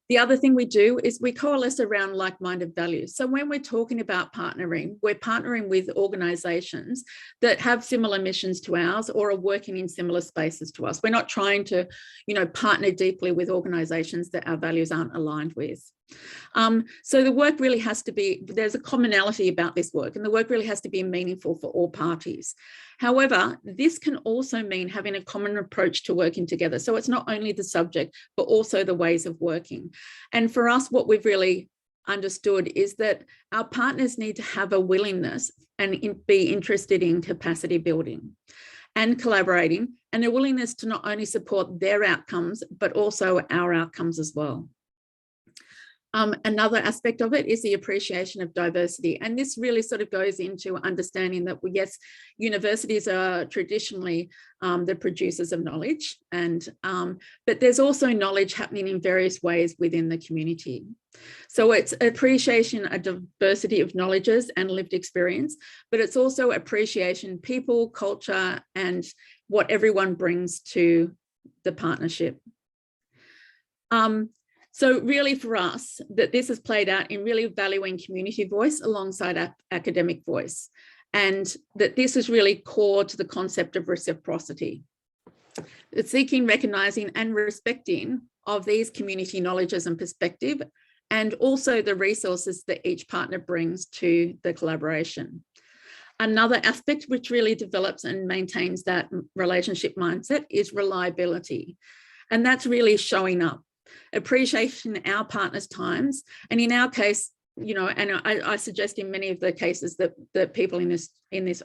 The other thing we do is we coalesce around like-minded values. So when we're talking about partnering, we're partnering with organisations that have similar missions to ours or are working in similar spaces to us. We're not trying to, partner deeply with organisations that our values aren't aligned with. So the work really has to be, there's a commonality about this work, and the work really has to be meaningful for all parties. However, this can also mean having a common approach to working together. So it's not only the subject, but also the ways of working. And for us, what we've really understood is that our partners need to have a willingness and be interested in capacity building and collaborating, and a willingness to not only support their outcomes, but also our outcomes as well. Another aspect of it is the appreciation of diversity. And this really sort of goes into understanding that, well, yes, universities are traditionally the producers of knowledge, but there's also knowledge happening in various ways within the community. So it's appreciation, a diversity of knowledges and lived experience, but it's also appreciation, people, culture, and what everyone brings to the partnership. So really for us, that this has played out in really valuing community voice alongside academic voice, and that this is really core to the concept of reciprocity. It's seeking, recognising and respecting of these community knowledges and perspective, and also the resources that each partner brings to the collaboration. Another aspect which really develops and maintains that relationship mindset is reliability. And that's really showing up. Appreciation our partners' times, and in our case, and I suggest in many of the cases that people in this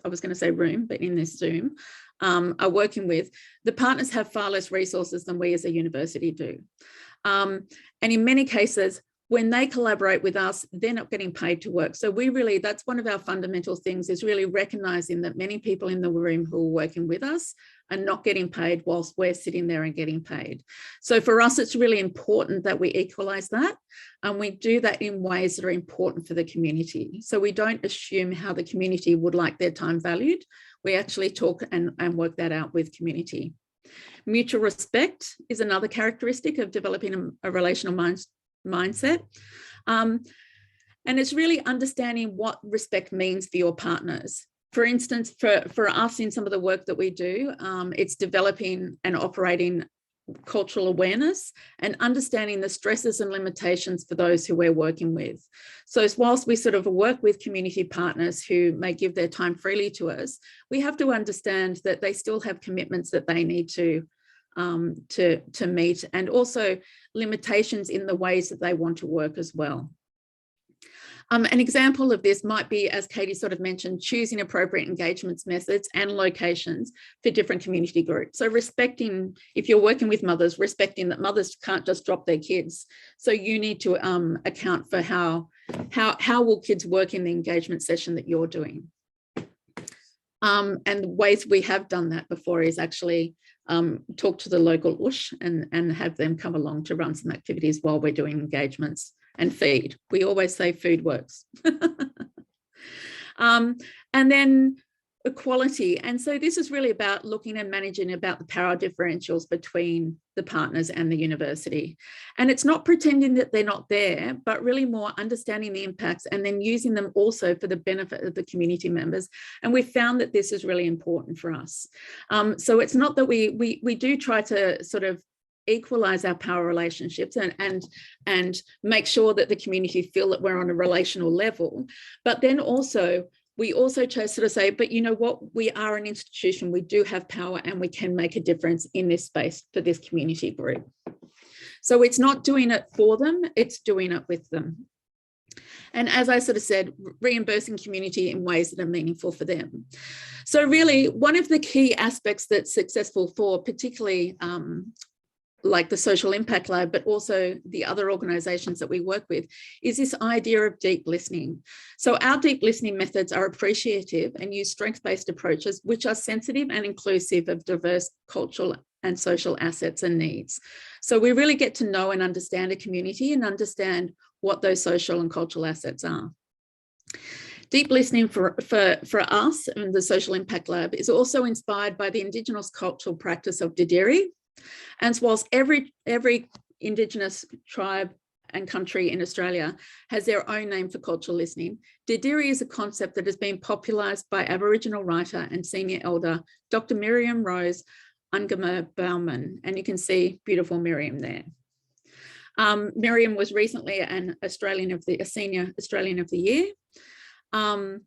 I was going to say room, but in this Zoom are working with, the partners have far less resources than we as a university do, and in many cases, when they collaborate with us, they're not getting paid to work. So that's one of our fundamental things, is really recognising that many people in the room who are working with us are not getting paid whilst we're sitting there and getting paid. So for us, it's really important that we equalise that, and we do that in ways that are important for the community. So we don't assume how the community would like their time valued. We actually talk and work that out with community. Mutual respect is another characteristic of developing a relational mindset. And it's really understanding what respect means for your partners. For instance, for us in some of the work that we do, it's developing and operating cultural awareness and understanding the stresses and limitations for those who we're working with. So whilst we sort of work with community partners who may give their time freely to us, we have to understand that they still have commitments that they need to meet, and also limitations in the ways that they want to work as well. An example of this might be, as Katie sort of mentioned, choosing appropriate engagements methods and locations for different community groups. So respecting, if you're working with mothers, respecting that mothers can't just drop their kids. So you need to account for how will kids work in the engagement session that you're doing. And the ways we have done that before is actually talk to the local USH and have them come along to run some activities while we're doing engagements, and feed. We always say food works. And then equality. And so this is really about looking and managing about the power differentials between the partners and the university. And it's not pretending that they're not there, but really more understanding the impacts and then using them also for the benefit of the community members. And we've found that this is really important for us. So it's not that we do try to sort of equalize our power relationships and make sure that the community feel that we're on a relational level, but then also we also sort of say, but you know what, we are an institution, we do have power, and we can make a difference in this space for this community group. So it's not doing it for them, it's doing it with them. And as I sort of said, reimbursing community in ways that are meaningful for them. So really, one of the key aspects that's successful for particularly like the Social Impact Lab, but also the other organisations that we work with, is this idea of deep listening. So our deep listening methods are appreciative and use strengths-based approaches, which are sensitive and inclusive of diverse cultural and social assets and needs. So we really get to know and understand a community and understand what those social and cultural assets are. Deep listening for us and the Social Impact Lab is also inspired by the Indigenous cultural practice of Didiri. And whilst every Indigenous tribe and country in Australia has their own name for cultural listening. Didiri is a concept that has been popularised by Aboriginal writer and senior elder, Dr. Miriam Rose Ungama Bauman, and you can see beautiful Miriam there. Miriam was recently a senior Australian of the Year. And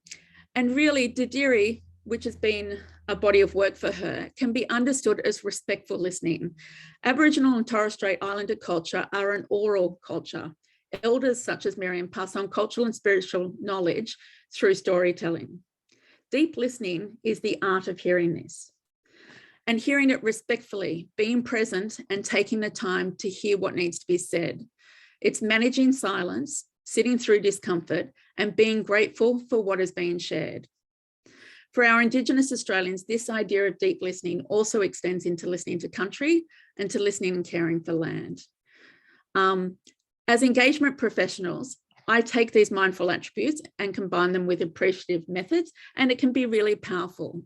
really Didiri, which has been a body of work for her, can be understood as respectful listening. Aboriginal and Torres Strait Islander culture are an oral culture. Elders such as Miriam pass on cultural and spiritual knowledge through storytelling. Deep listening is the art of hearing this, and hearing it respectfully, being present and taking the time to hear what needs to be said. It's managing silence, sitting through discomfort, and being grateful for what is being shared. For our Indigenous Australians, this idea of deep listening also extends into listening to country and to listening and caring for land. As engagement professionals, I take these mindful attributes and combine them with appreciative methods, and it can be really powerful.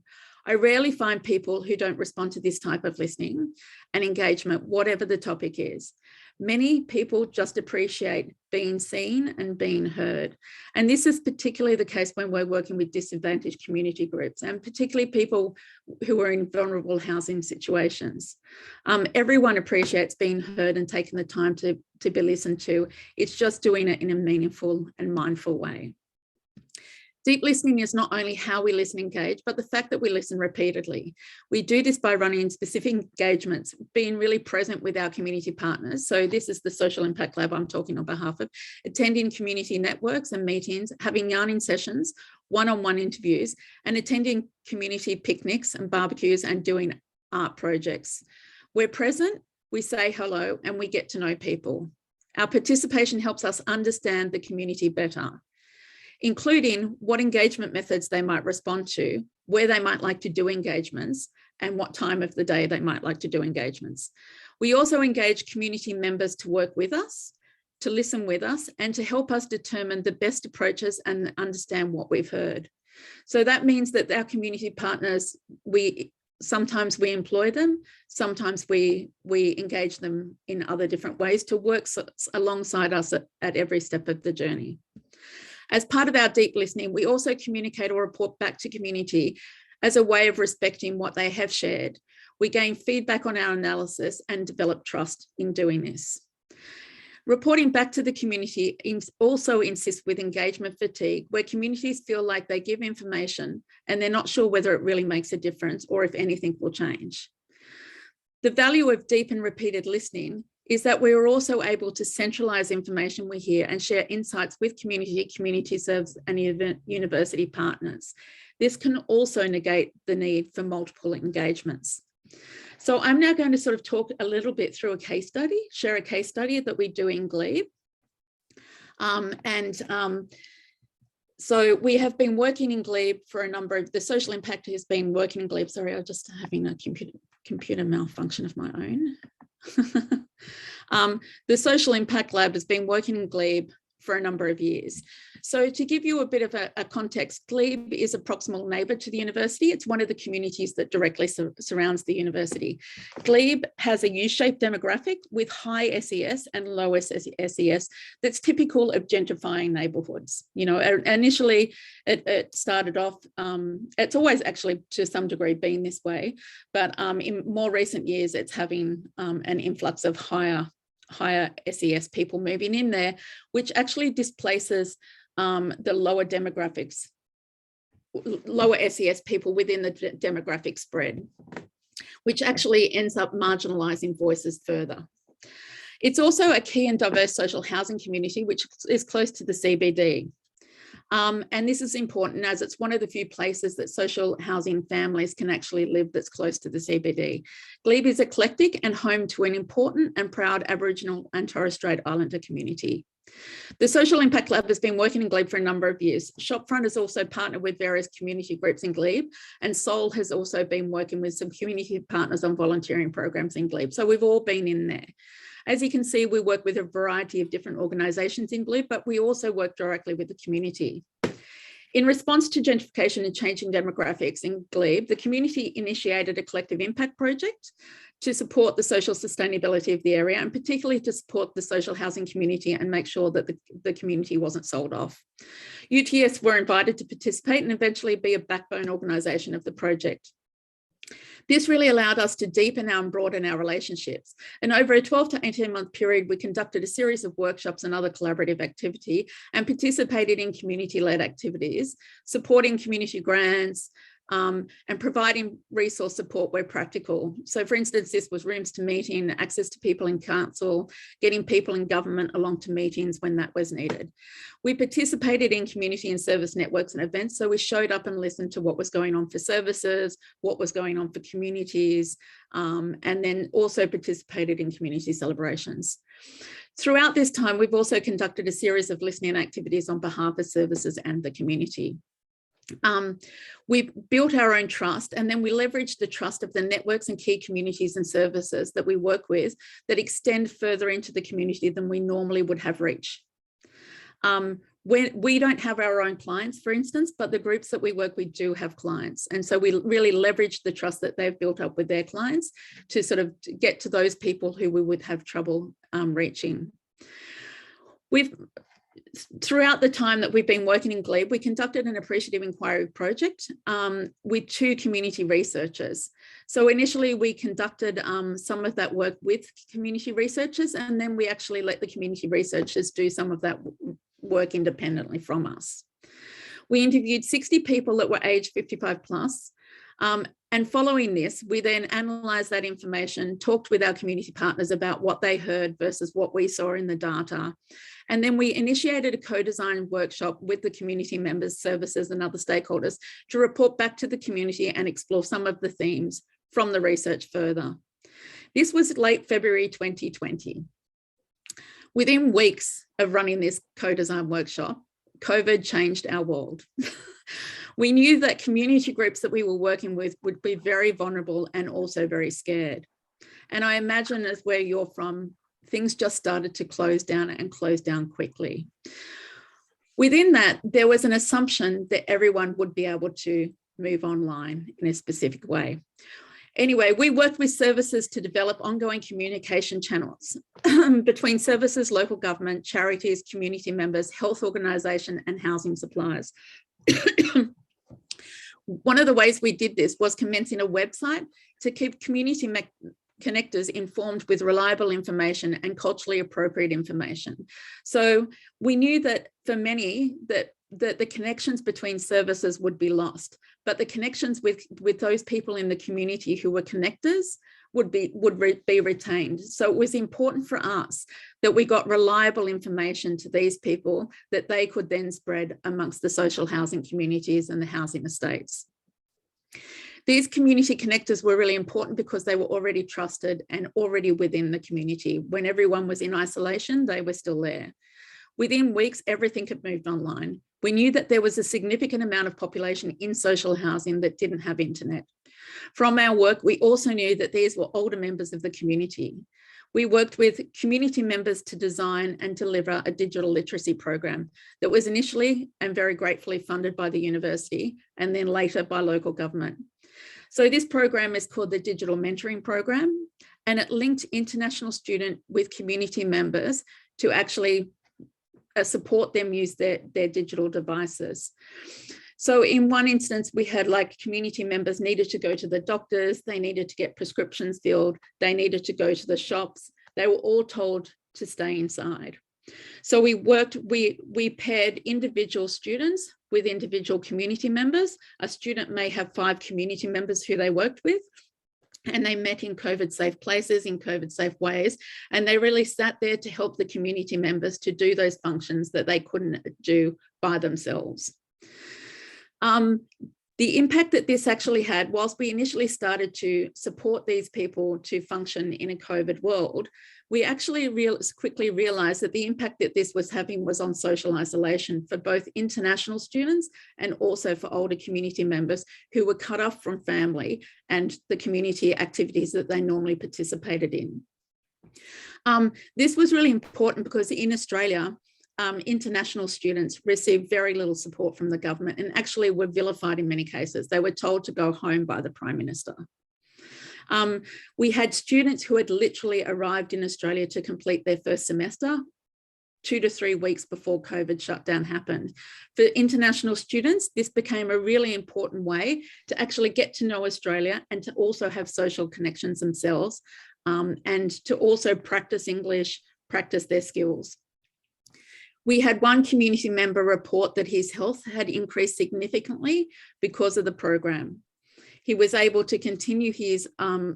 I rarely find people who don't respond to this type of listening and engagement, whatever the topic is. Many people just appreciate being seen and being heard. And this is particularly the case when we're working with disadvantaged community groups, and particularly people who are in vulnerable housing situations. Everyone appreciates being heard and taking the time to be listened to. It's just doing it in a meaningful and mindful way. Deep listening is not only how we listen and engage, but the fact that we listen repeatedly. We do this by running specific engagements, being really present with our community partners. So this is the Social Impact Lab I'm talking on behalf of, attending community networks and meetings, having yarning sessions, one-on-one interviews, and attending community picnics and barbecues and doing art projects. We're present, we say hello, and we get to know people. Our participation helps us understand the community better, including what engagement methods they might respond to, where they might like to do engagements, and what time of the day they might like to do engagements. We also engage community members to work with us, to listen with us, and to help us determine the best approaches and understand what we've heard. So that means that our community partners, sometimes we employ them, sometimes we engage them in other different ways to work alongside us at every step of the journey. As part of our deep listening, we also communicate or report back to community as a way of respecting what they have shared. We gain feedback on our analysis and develop trust in doing this. Reporting back to the community also insists with engagement fatigue, where communities feel like they give information and they're not sure whether it really makes a difference or if anything will change. The value of deep and repeated listening is that we are also able to centralise information we hear and share insights with community serves and university partners. This can also negate the need for multiple engagements. So I'm now going to sort of talk a little bit through a case study, share a case study that we do in Glebe. So we have been working in Glebe for a number of, the social impact has been working in Glebe. Sorry, I'm just having a computer malfunction of my own. The Social Impact Lab has been working in Glebe for a number of years. So to give you a bit of a context, Glebe is a proximal neighbour to the university. It's one of the communities that directly surrounds the university. Glebe has a U-shaped demographic with high SES and low SES that's typical of gentrifying neighbourhoods. You know, initially it started off, it's always actually to some degree been this way, but in more recent years, it's having an influx of higher SES people moving in there, which actually displaces the lower demographics, lower SES people within the demographic spread, which actually ends up marginalising voices further. It's also a key and diverse social housing community, which is close to the CBD. And this is important as it's one of the few places that social housing families can actually live that's close to the CBD. Glebe is eclectic and home to an important and proud Aboriginal and Torres Strait Islander community. The Social Impact Lab has been working in Glebe for a number of years. Shopfront has also partnered with various community groups in Glebe, and Sol has also been working with some community partners on volunteering programs in Glebe. So we've all been in there. As you can see, we work with a variety of different organisations in Glebe, but we also work directly with the community. In response to gentrification and changing demographics in Glebe, the community initiated a collective impact project to support the social sustainability of the area, and particularly to support the social housing community and make sure that the community wasn't sold off. UTS were invited to participate and eventually be a backbone organisation of the project. This really allowed us to deepen and broaden our relationships. And over a 12 to 18 month period, we conducted a series of workshops and other collaborative activity and participated in community-led activities, supporting community grants, and providing resource support where practical. So for instance, this was rooms to meeting, access to people in council, getting people in government along to meetings when that was needed. We participated in community and service networks and events. So we showed up and listened to what was going on for services, what was going on for communities, and then also participated in community celebrations. Throughout this time, we've also conducted a series of listening activities on behalf of services and the community. We've built our own trust, and then we leveraged the trust of the networks and key communities and services that we work with that extend further into the community than we normally would have reach. When we don't have our own clients, for instance, but the groups that we work with do have clients. And so we really leverage the trust that they've built up with their clients to sort of get to those people who we would have trouble reaching. Throughout the time that we've been working in glebe, we conducted an appreciative inquiry project with 2 community researchers. So initially we conducted some of that work with community researchers, and then we actually let the community researchers do some of that work independently from us. We interviewed 60 people that were aged 55 plus. And following this, we then analysed that information, talked with our community partners about what they heard versus what we saw in the data. And then we initiated a co-design workshop with the community members, services and other stakeholders to report back to the community and explore some of the themes from the research further. This was late February 2020. Within weeks of running this co-design workshop, COVID changed our world. We knew that community groups that we were working with would be very vulnerable and also very scared. And I imagine as where you're from, things just started to close down and close down quickly. Within that, there was an assumption that everyone would be able to move online in a specific way. Anyway, we worked with services to develop ongoing communication channels between services, local government, charities, community members, health organisation and housing suppliers. One of the ways we did this was commencing a website to keep community connectors informed with reliable information and culturally appropriate information. So we knew that for many that the connections between services would be lost, but the connections with those people in the community who were connectors would be retained. So it was important for us that we got reliable information to these people that they could then spread amongst the social housing communities and the housing estates. These community connectors were really important because they were already trusted and already within the community. When everyone was in isolation, they were still there. Within weeks, everything had moved online. We knew that there was a significant amount of population in social housing that didn't have internet. From our work, we also knew that these were older members of the community. We worked with community members to design and deliver a digital literacy program that was initially and very gratefully funded by the university and then later by local government. So this program is called the Digital Mentoring Program, and it linked international students with community members to actually support them use their digital devices. So in one instance, we had like community members needed to go to the doctors, they needed to get prescriptions filled, they needed to go to the shops. They were all told to stay inside. So we paired individual students with individual community members. A student may have 5 community members who they worked with, and they met in COVID safe places, in COVID safe ways. And they really sat there to help the community members to do those functions that they couldn't do by themselves. The impact that this actually had, whilst we initially started to support these people to function in a COVID world, we actually quickly realised that the impact that this was having was on social isolation for both international students and also for older community members who were cut off from family and the community activities that they normally participated in. This was really important because in Australia, international students received very little support from the government and actually were vilified in many cases. They were told to go home by the Prime Minister. We had students who had literally arrived in Australia to complete their first semester 2 to 3 weeks before COVID shutdown happened. For international students, this became a really important way to actually get to know Australia and to also have social connections themselves, and to also practice English, practice their skills. We had one community member report that his health had increased significantly because of the program. He was able to continue his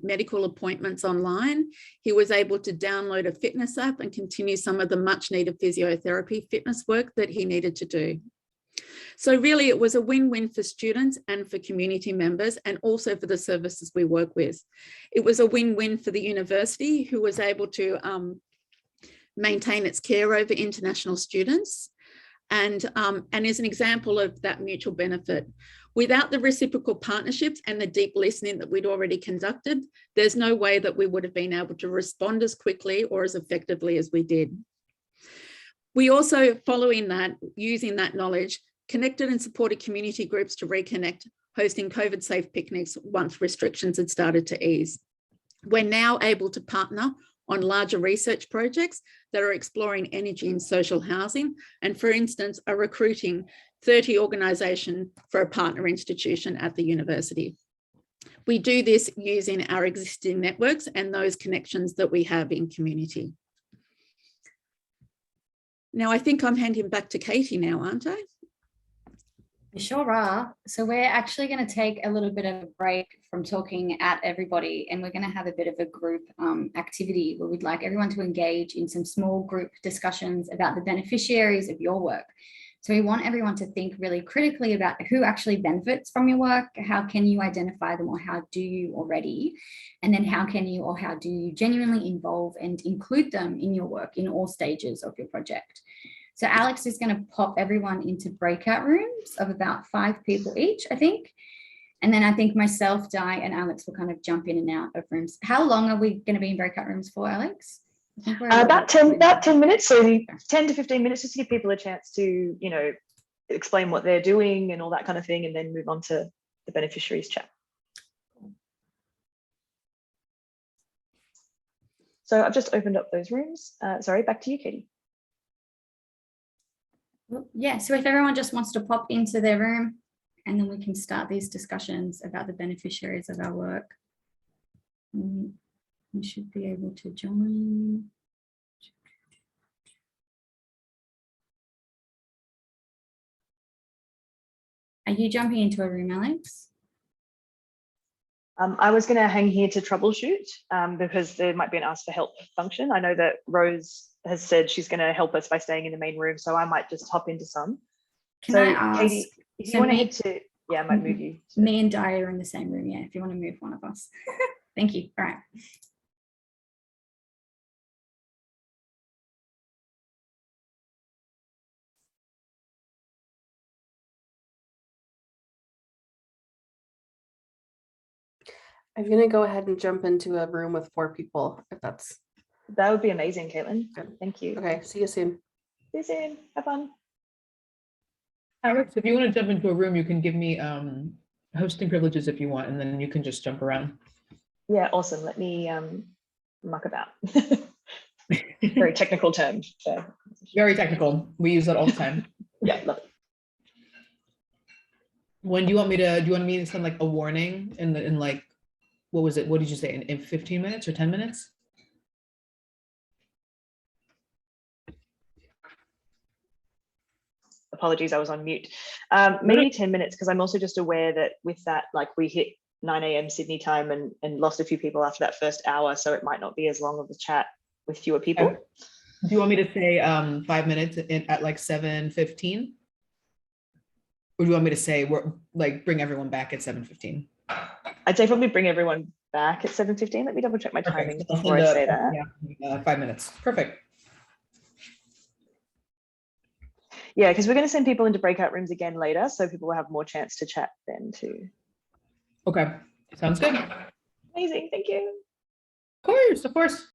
medical appointments online. He was able to download a fitness app and continue some of the much needed physiotherapy fitness work that he needed to do. So really it was a win-win for students and for community members, and also for the services we work with. It was a win-win for the university, who was able to maintain its care over international students, and is an example of that mutual benefit. Without the reciprocal partnerships and the deep listening that we'd already conducted, there's no way that we would have been able to respond as quickly or as effectively as we did. We also, following that, using that knowledge, connected and supported community groups to reconnect, hosting COVID-safe picnics once restrictions had started to ease. We're now able to partner on larger research projects that are exploring energy and social housing, and for instance, are recruiting 30 organisations for a partner institution at the university. We do this using our existing networks and those connections that we have in community. Now, I think I'm handing back to Katie now, aren't I? You sure are. So we're actually going to take a little bit of a break from talking at everybody, and we're going to have a bit of a group activity where we'd like everyone to engage in some small group discussions about the beneficiaries of your work. So we want everyone to think really critically about who actually benefits from your work, how can you identify them, or how do you already, and then how can you or how do you genuinely involve and include them in your work in all stages of your project. So Alex is going to pop everyone into breakout rooms of about 5 people each, I think. And then I think myself, Di, and Alex will kind of jump in and out of rooms. How long are we going to be in breakout rooms for, Alex? About 10 minutes, so 10 to 15 minutes, just to give people a chance to, you know, explain what they're doing and all that kind of thing, and then move on to the beneficiaries chat. So I've just opened up those rooms. Sorry, back to you, Katie. Yeah, so if everyone just wants to pop into their room, and then we can start these discussions about the beneficiaries of our work. You should be able to join. Are you jumping into a room, Alex? I was going to hang here to troubleshoot because there might be an ask for help function. I know that Rose has said she's going to help us by staying in the main room, so I might just hop into some. Can I ask, Katie, if you want to head to, yeah, I might move you. Me and Di are in the same room, yeah, if you want to move one of us. Thank you. All right. I'm going to go ahead and jump into a room with 4 people, if that's... That would be amazing, Caitlin. Good. Thank you. Okay, see you soon. See you soon. Have fun. Alex, if you want to jump into a room, you can give me hosting privileges if you want, and then you can just jump around. Yeah, awesome. Let me muck about. Very technical term. So. Very technical. We use that all the time. Yeah, love it. When do you want me to send like a warning in like, what was it? What did you say? In 15 minutes or 10 minutes? Apologies, I was on mute. Maybe 10 minutes, because I'm also just aware that with that, like we hit 9 a.m. Sydney time and lost a few people after that first hour, so it might not be as long of a chat with fewer people. Okay. Do you want me to say 5 minutes at like 7:15? Or do you want me to say we're like bring everyone back at 7:15? I'd say probably bring everyone back at 7:15. Let me double check my timing before I say that. Yeah, 5 minutes. Perfect. Yeah, because we're going to send people into breakout rooms again later, so people will have more chance to chat then too. Okay, sounds good. Amazing, thank you. Of course.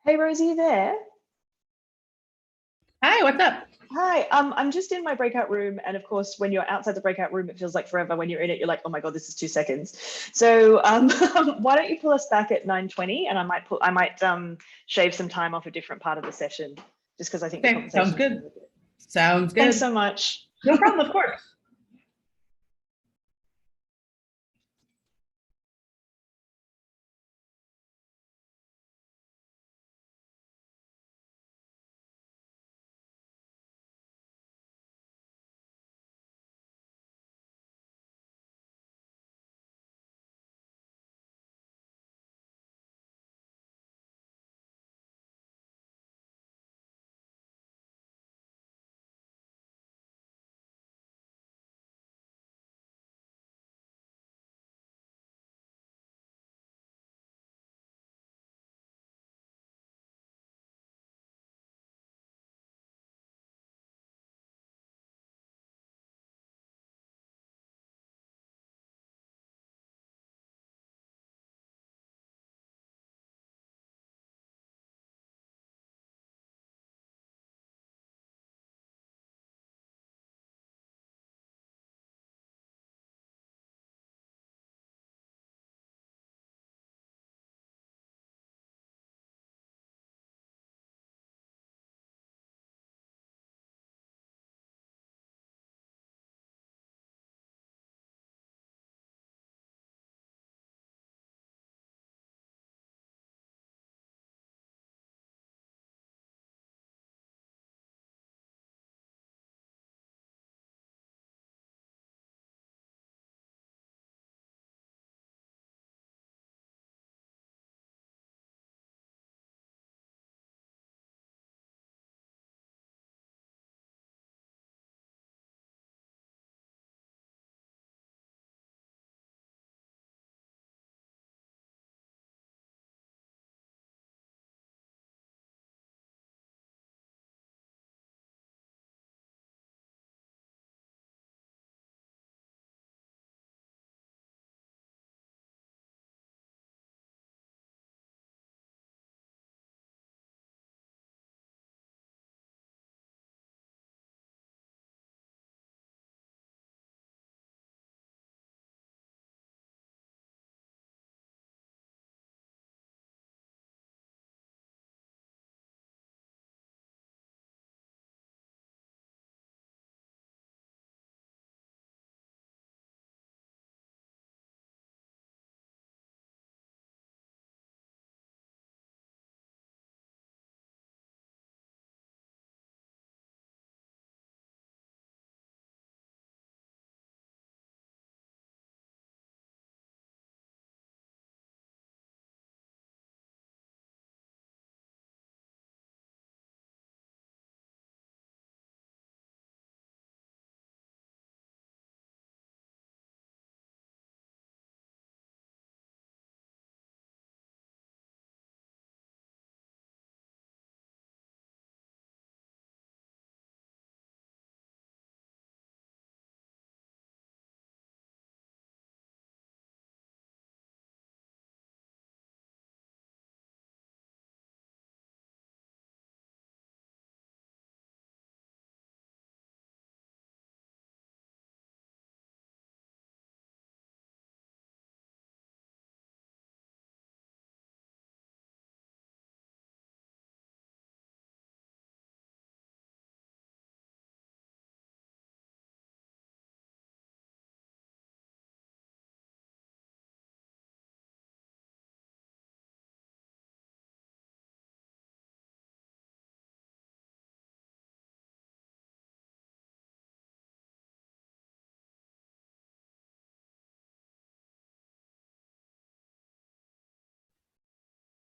Hey, Rosie, you there? Hi, what's up? Hi, I'm just in my breakout room, and of course, when you're outside the breakout room, it feels like forever. When you're in it, you're like, oh my god, this is 2 seconds. So why don't you pull us back at 9:20, and I might shave some time off a different part of the session, just because I think the Okay, sounds conversation. good. Sounds good. Thanks so much. No problem, of course.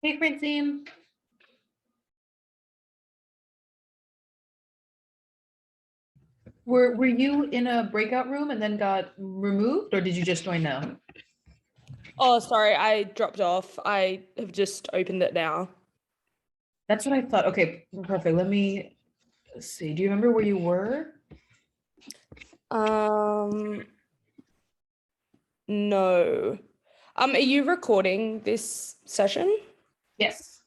Hey, Francine. Were you in a breakout room and then got removed, or did you just join now? Oh, sorry, I dropped off. I have just opened it now. That's what I thought. Okay, perfect. Let me see. Do you remember where you were? No. Are you recording this session? Yes.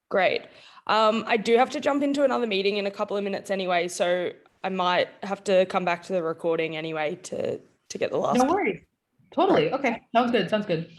Great. I do have to jump into another meeting in a couple of minutes anyway, so I might have to come back to the recording anyway to get the last. No worries. Totally. Right. Okay. Sounds good. Sounds good.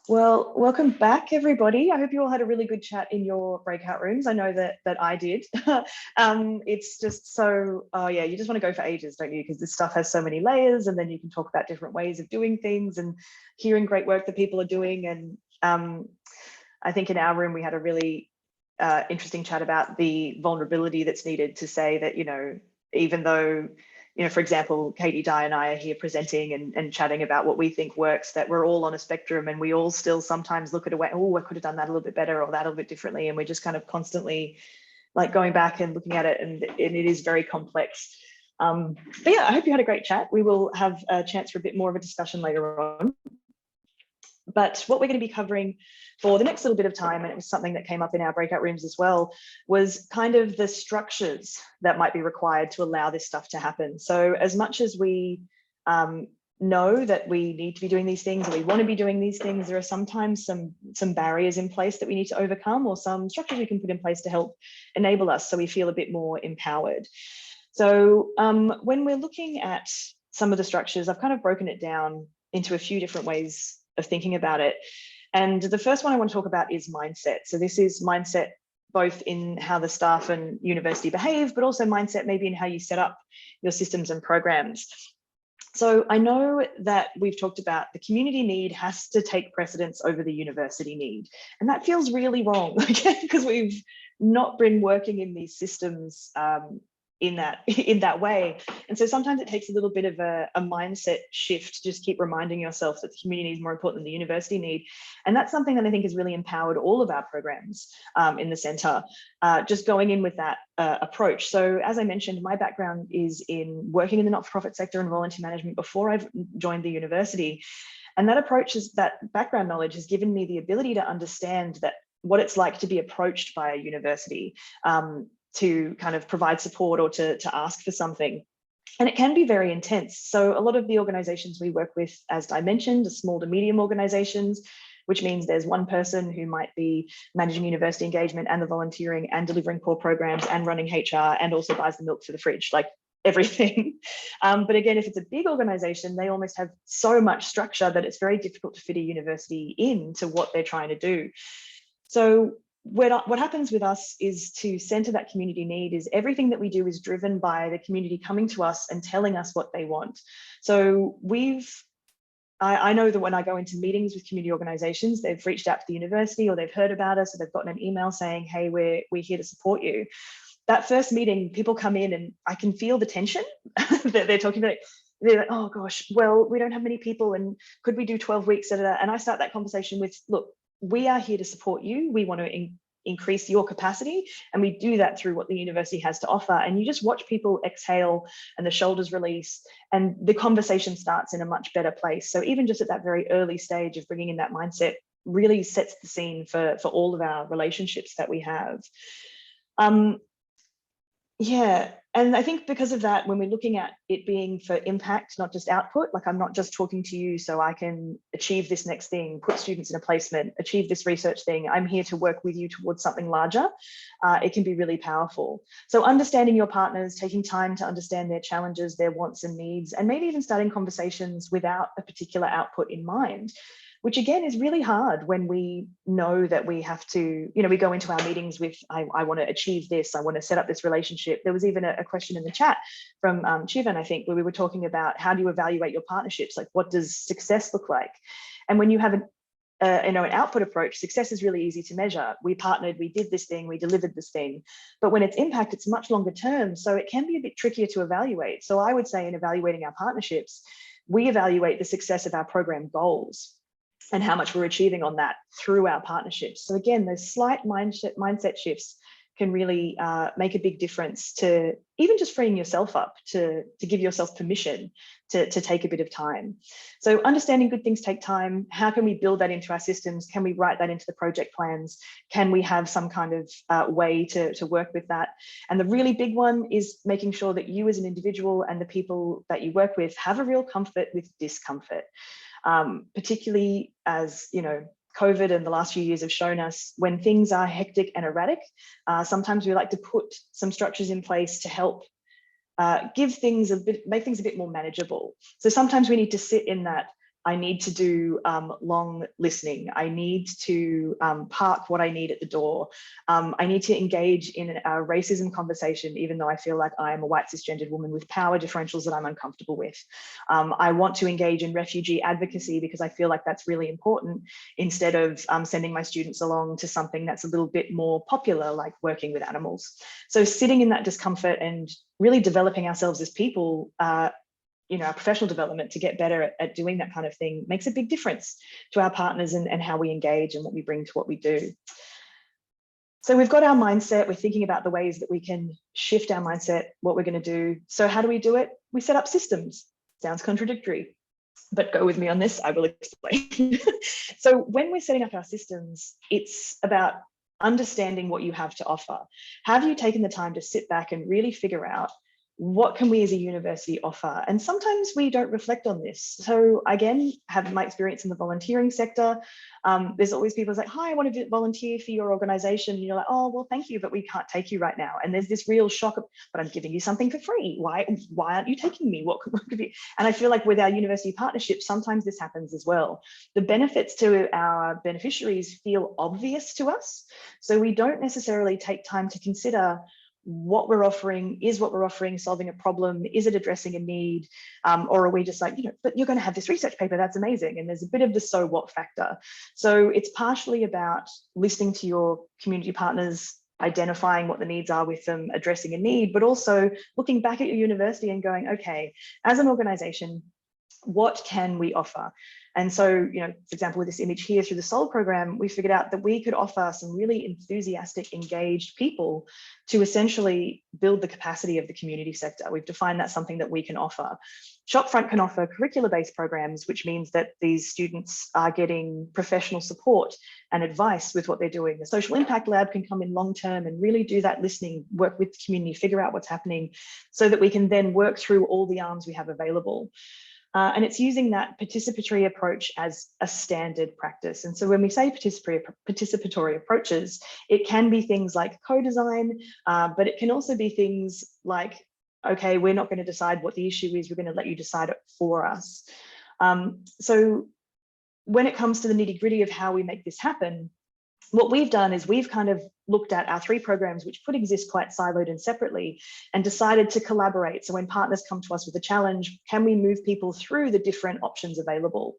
Well, welcome back, everybody. I hope you all had a really good chat in your breakout rooms. I know that I did. It's just so, oh yeah, you just want to go for ages, don't you? Because this stuff has so many layers, and then you can talk about different ways of doing things and hearing great work that people are doing. And I think in our room, we had a really interesting chat about the vulnerability that's needed to say that, you know, even though, you know, for example, Katie, Di and I are here presenting and chatting about what we think works, that we're all on a spectrum and we all still sometimes look at a way, oh, I could have done that a little bit better or that a little bit differently. And we're just kind of constantly like going back and looking at it, and it is very complex. But yeah, I hope you had a great chat. We will have a chance for a bit more of a discussion later on. But what we're going to be covering for the next little bit of time, and it was something that came up in our breakout rooms as well, was kind of the structures that might be required to allow this stuff to happen. So as much as we know that we need to be doing these things, or we want to be doing these things, there are sometimes some barriers in place that we need to overcome, or some structures we can put in place to help enable us so we feel a bit more empowered. So when we're looking at some of the structures, I've kind of broken it down into a few different ways of thinking about it. And the first one I want to talk about is mindset. So this is mindset both in how the staff and university behave, but also mindset maybe in how you set up your systems and programs. So I know that we've talked about the community need has to take precedence over the university need. And that feels really wrong, because we've not been working in these systems in that way. And so sometimes it takes a little bit of a mindset shift to just keep reminding yourself that the community is more important than the university need. And that's something that I think has really empowered all of our programs in the centre, just going in with that approach. So as I mentioned, my background is in working in the not-for-profit sector and volunteer management before I've joined the university. And that approach, that background knowledge has given me the ability to understand that what it's like to be approached by a university, to kind of provide support or to ask for something. And it can be very intense. So a lot of the organizations we work with, as I mentioned, are small to medium organizations, which means there's one person who might be managing university engagement and the volunteering and delivering core programs and running HR and also buys the milk for the fridge, like everything. But again, if it's a big organization, they almost have so much structure that it's very difficult to fit a university into what they're trying to do. So what happens with us is to center that community need is everything that we do is driven by the community coming to us and telling us what they want. So I know that when I go into meetings with community organizations, they've reached out to the university or they've heard about us or they've gotten an email saying, hey, we're here to support you. That first meeting, people come in and I can feel the tension that they're talking about. They're like, oh gosh, well, we don't have many people and could we do 12 weeks? And I start that conversation with, look, we are here to support you. We want to increase your capacity. And we do that through what the university has to offer. And you just watch people exhale and the shoulders release and the conversation starts in a much better place. So even just at that very early stage of bringing in that mindset really sets the scene for all of our relationships that we have. Yeah. And I think because of that, when we're looking at it being for impact, not just output, like I'm not just talking to you so I can achieve this next thing, put students in a placement, achieve this research thing. I'm here to work with you towards something larger. It can be really powerful. So understanding your partners, taking time to understand their challenges, their wants and needs, and maybe even starting conversations without a particular output in mind, which again is really hard when we know that we have to, we go into our meetings with, I want to achieve this, I want to set up this relationship. There was even a question in the chat from Chivan, I think, where we were talking about how do you evaluate your partnerships? Like, what does success look like? And when you have an output approach, success is really easy to measure. We partnered, we did this thing, we delivered this thing. But when it's impact, it's much longer term. So it can be a bit trickier to evaluate. So I would say in evaluating our partnerships, we evaluate the success of our program goals and how much we're achieving on that through our partnerships. So again, those slight mindset shifts can really make a big difference to even just freeing yourself up to give yourself permission to take a bit of time. So understanding good things take time. How can we build that into our systems? Can we write that into the project plans? Can we have some kind of way to work with that? And the really big one is making sure that you as an individual and the people that you work with have a real comfort with discomfort. Particularly as, COVID and the last few years have shown us when things are hectic and erratic, sometimes we like to put some structures in place to help make things a bit more manageable. So sometimes we need to sit in that I need to do long listening. I need to park what I need at the door. I need to engage in a racism conversation, even though I feel like I am a white cisgendered woman with power differentials that I'm uncomfortable with. I want to engage in refugee advocacy because I feel like that's really important, instead of sending my students along to something that's a little bit more popular, like working with animals. So sitting in that discomfort and really developing ourselves as people, our professional development to get better at doing that kind of thing makes a big difference to our partners and how we engage and what we bring to what we do. So we've got our mindset, we're thinking about the ways that we can shift our mindset, what we're going to do. So how do we do it? We set up systems. Sounds contradictory, but go with me on this, I will explain. So when we're setting up our systems, it's about understanding what you have to offer. Have you taken the time to sit back and really figure out, what can we as a university offer? And sometimes we don't reflect on this. So again, have my experience in the volunteering sector. There's always people like, hi, I want to volunteer for your organization. And you're like, oh, well, thank you, but we can't take you right now. And there's this real shock of, but I'm giving you something for free. Why aren't you taking me? What could be? And I feel like with our university partnerships, sometimes this happens as well. The benefits to our beneficiaries feel obvious to us. So we don't necessarily take time to consider what we're offering. Is what we're offering solving a problem? Is it addressing a need? Or are we just like, but you're going to have this research paper, that's amazing. And there's a bit of the so what factor. So it's partially about listening to your community partners, identifying what the needs are with them, addressing a need, but also looking back at your university and going, okay, as an organization, what can we offer? And so, for example, with this image here through the SOL program, we figured out that we could offer some really enthusiastic, engaged people to essentially build the capacity of the community sector. We've defined that's something that we can offer. Shopfront can offer curricular-based programs, which means that these students are getting professional support and advice with what they're doing. The social impact lab can come in long-term and really do that listening, work with the community, figure out what's happening so that we can then work through all the arms we have available. And it's using that participatory approach as a standard practice. And so when we say participatory approaches, it can be things like co-design, but it can also be things like, okay, we're not going to decide what the issue is, we're going to let you decide it for us. So when it comes to the nitty-gritty of how we make this happen, what we've done is we've kind of looked at our 3 programs, which could exist quite siloed and separately, and decided to collaborate. So when partners come to us with a challenge, can we move people through the different options available?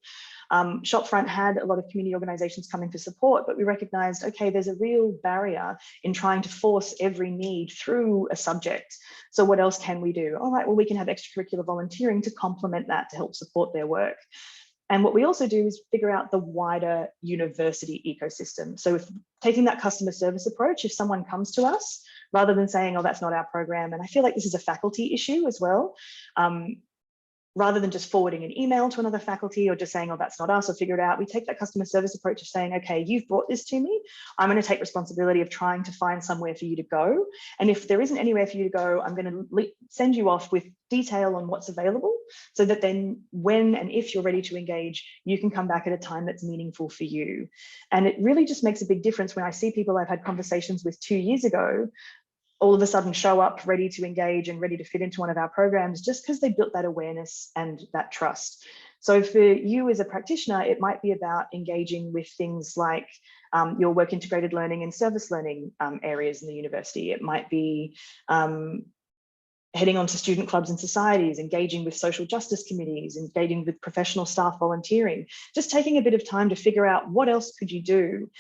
Shopfront had a lot of community organizations coming for support, but we recognized, okay, there's a real barrier in trying to force every need through a subject. So what else can we do? All right, well, we can have extracurricular volunteering to complement that to help support their work. And what we also do is figure out the wider university ecosystem. So if taking that customer service approach, if someone comes to us, rather than saying, oh, that's not our program, and I feel like this is a faculty issue as well, rather than just forwarding an email to another faculty or just saying, oh, that's not us, or figure it out, we take that customer service approach of saying, okay, you've brought this to me, I'm going to take responsibility of trying to find somewhere for you to go. And if there isn't anywhere for you to go, I'm going to send you off with detail on what's available so that then when and if you're ready to engage, you can come back at a time that's meaningful for you. And it really just makes a big difference when I see people I've had conversations with 2 years ago all of a sudden show up ready to engage and ready to fit into one of our programs just because they built that awareness and that trust. So for you as a practitioner, it might be about engaging with things like your work integrated learning and service learning areas in the university. It might be heading on to student clubs and societies, engaging with social justice committees, engaging with professional staff volunteering, just taking a bit of time to figure out what else could you do.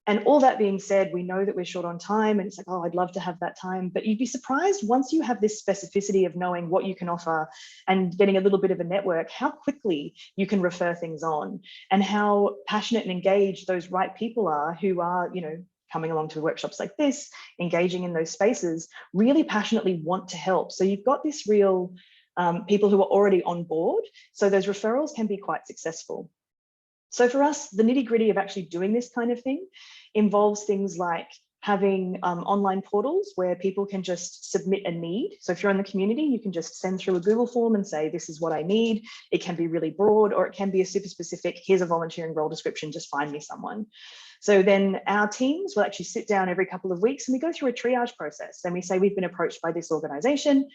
And all that being said, we know that we're short on time and it's like, oh, I'd love to have that time. But you'd be surprised once you have this specificity of knowing what you can offer and getting a little bit of a network, how quickly you can refer things on and how passionate and engaged those right people are who are, coming along to workshops like this, engaging in those spaces, really passionately want to help. So you've got this real people who are already on board. So those referrals can be quite successful. So for us, the nitty-gritty of actually doing this kind of thing involves things like having online portals where people can just submit a need. So if you're in the community, you can just send through a Google form and say, this is what I need. It can be really broad, or it can be a super specific, here's a volunteering role description, just find me someone. So then our teams will actually sit down every couple of weeks and we go through a triage process. And we say, we've been approached by this organization.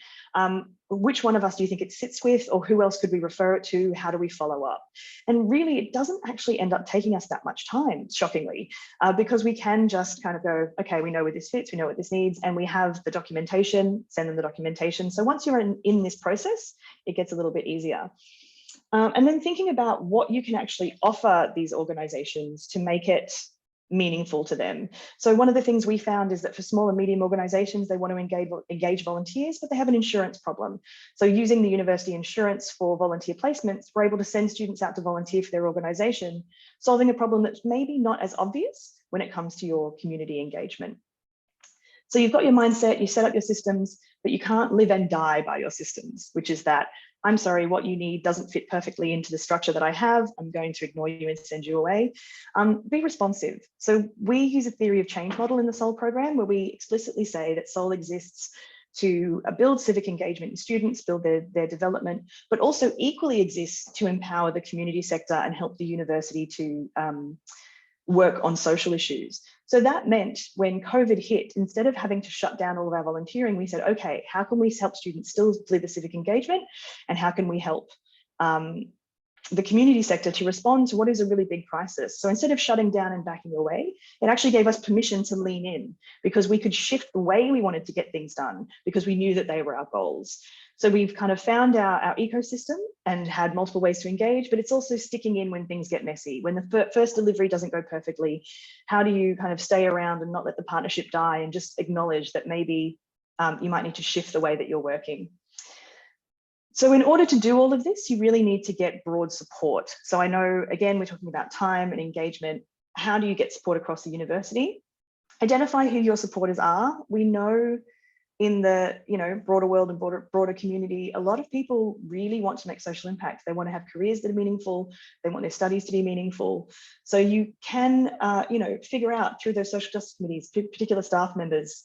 Which one of us do you think it sits with, or who else could we refer it to? How do we follow up? And really, it doesn't actually end up taking us that much time, shockingly, because we can just kind of go, okay, we know where this fits, we know what this needs, and we have the documentation, send them the documentation. So once you're in this process, it gets a little bit easier. And then thinking about what you can actually offer these organizations to make it meaningful to them. So one of the things we found is that for small and medium organizations, they want to engage volunteers, but they have an insurance problem. So using the university insurance for volunteer placements, we're able to send students out to volunteer for their organization, solving a problem that's maybe not as obvious when it comes to your community engagement. So you've got your mindset, you set up your systems, but you can't live and die by your systems, which is that, I'm sorry, what you need doesn't fit perfectly into the structure that I have. I'm going to ignore you and send you away. Be responsive. So we use a theory of change model in the SOL program, where we explicitly say that SOL exists to build civic engagement in students, build their development, but also equally exists to empower the community sector and help the university to work on social issues. So that meant when COVID hit, instead of having to shut down all of our volunteering, we said, okay, how can we help students still deliver civic engagement? And how can we help the community sector to respond to what is a really big crisis? So instead of shutting down and backing away, it actually gave us permission to lean in, because we could shift the way we wanted to get things done because we knew that they were our goals. So we've kind of found our ecosystem and had multiple ways to engage, but it's also sticking in when things get messy. When the first delivery doesn't go perfectly, how do you kind of stay around and not let the partnership die and just acknowledge that maybe you might need to shift the way that you're working? So in order to do all of this, you really need to get broad support. So I know, again, we're talking about time and engagement. How do you get support across the university? Identify who your supporters are. We know in the broader world and broader community, a lot of people really want to make social impact. They want to have careers that are meaningful. They want their studies to be meaningful. So you can figure out through those social justice committees, particular staff members,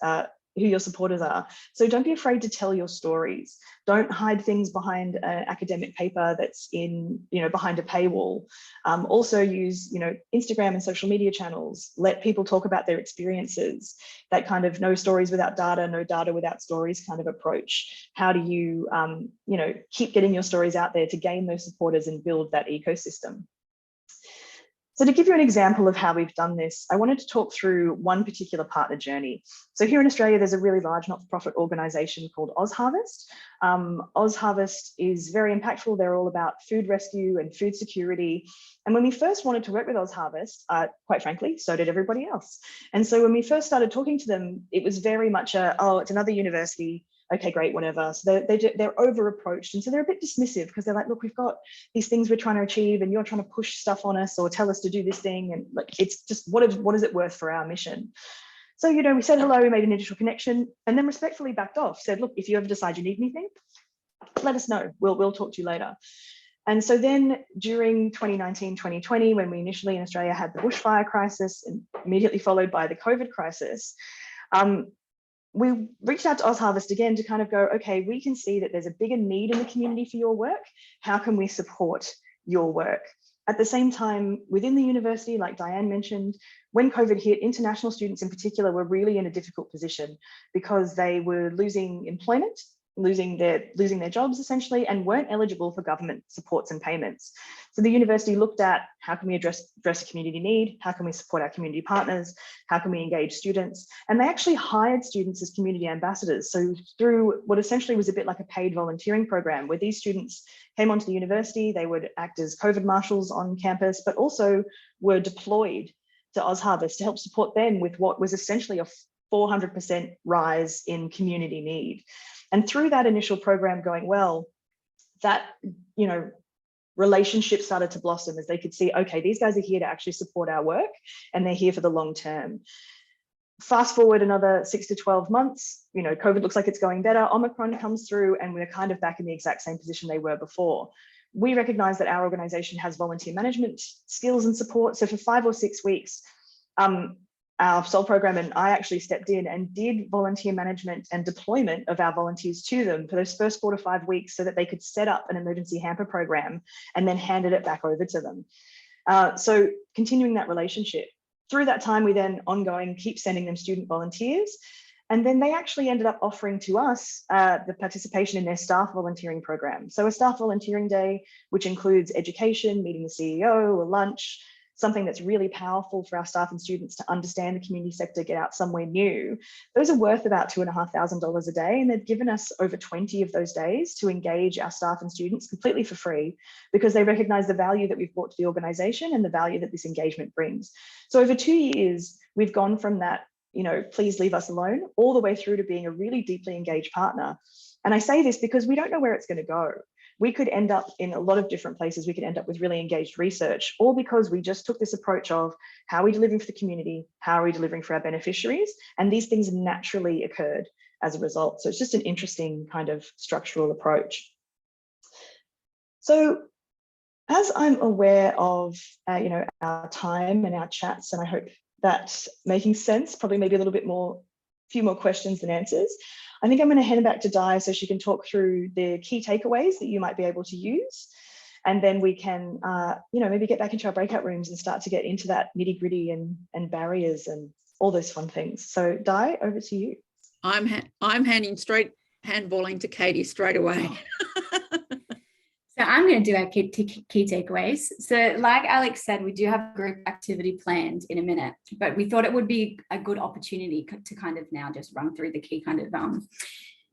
who your supporters are. So don't be afraid to tell your stories. Don't hide things behind an academic paper that's behind a paywall. Also use, Instagram and social media channels. Let people talk about their experiences. That kind of no stories without data, no data without stories kind of approach. How do you, keep getting your stories out there to gain those supporters and build that ecosystem? So to give you an example of how we've done this, I wanted to talk through one particular partner journey. So here in Australia, there's a really large not-for-profit organisation called OzHarvest. OzHarvest is very impactful. They're all about food rescue and food security. And when we first wanted to work with OzHarvest, quite frankly, so did everybody else. And so when we first started talking to them, it was very much it's another university. Okay, great, whatever. So they're over approached. And so they're a bit dismissive because they're like, look, we've got these things we're trying to achieve and you're trying to push stuff on us or tell us to do this thing. And like, it's just, what is it worth for our mission? So, we said hello, we made an initial connection and then respectfully backed off, said, look, if you ever decide you need anything, let us know. We'll talk to you later. And so then during 2019, 2020, when we initially in Australia had the bushfire crisis and immediately followed by the COVID crisis, we reached out to OzHarvest again to kind of go, okay, we can see that there's a bigger need in the community for your work. How can we support your work? At the same time, within the university, like Diane mentioned, when COVID hit, international students in particular were really in a difficult position because they were losing employment, losing their jobs essentially, and weren't eligible for government supports and payments. So the university looked at how can we address a community need, how can we support our community partners, how can we engage students, and they actually hired students as community ambassadors. So through what essentially was a bit like a paid volunteering program where these students came onto the university, they would act as COVID marshals on campus, but also were deployed to OzHarvest to help support them with what was essentially a 400% rise in community need. And through that initial program going well, that, relationships started to blossom as they could see, okay, these guys are here to actually support our work and they're here for the long term. Fast forward another 6 to 12 months, COVID looks like it's going better. Omicron comes through and we're kind of back in the exact same position they were before. We recognize that our organization has volunteer management skills and support. So for 5 or 6 weeks, our SOL program and I actually stepped in and did volunteer management and deployment of our volunteers to them for those first 4 to 5 weeks so that they could set up an emergency hamper program and then handed it back over to them. So continuing that relationship. through that time, we then ongoing keep sending them student volunteers. And then they actually ended up offering to us the participation in their staff volunteering program. So a staff volunteering day, which includes education, meeting the CEO, a lunch, something that's really powerful for our staff and students to understand the community sector, get out somewhere new. Those are worth about $2,500 a day. And they've given us over 20 of those days to engage our staff and students completely for free, because they recognize the value that we've brought to the organization and the value that this engagement brings. So over 2 years, we've gone from that, you know, please leave us alone, all the way through to being a really deeply engaged partner. And I say this because we don't know where it's going to go. We could end up in a lot of different places. We could end up with really engaged research, all because we just took this approach of how are we delivering for the community? How are we delivering for our beneficiaries? And these things naturally occurred as a result. So it's just an interesting kind of structural approach. So as I'm aware of, you know, our time and our chats, and I hope that's making sense, probably maybe a little bit more, few more questions than answers. I think I'm going to hand it back to Di so she can talk through the key takeaways that you might be able to use. And then we can, you know, maybe get back into our breakout rooms and start to get into that nitty gritty and barriers and all those fun things. So Di, over to you. I'm handballing to Katie straight away. So I'm going to do our key takeaways. So like Alex said, we do have a group activity planned in a minute, but we thought it would be a good opportunity to kind of now just run through the key kind of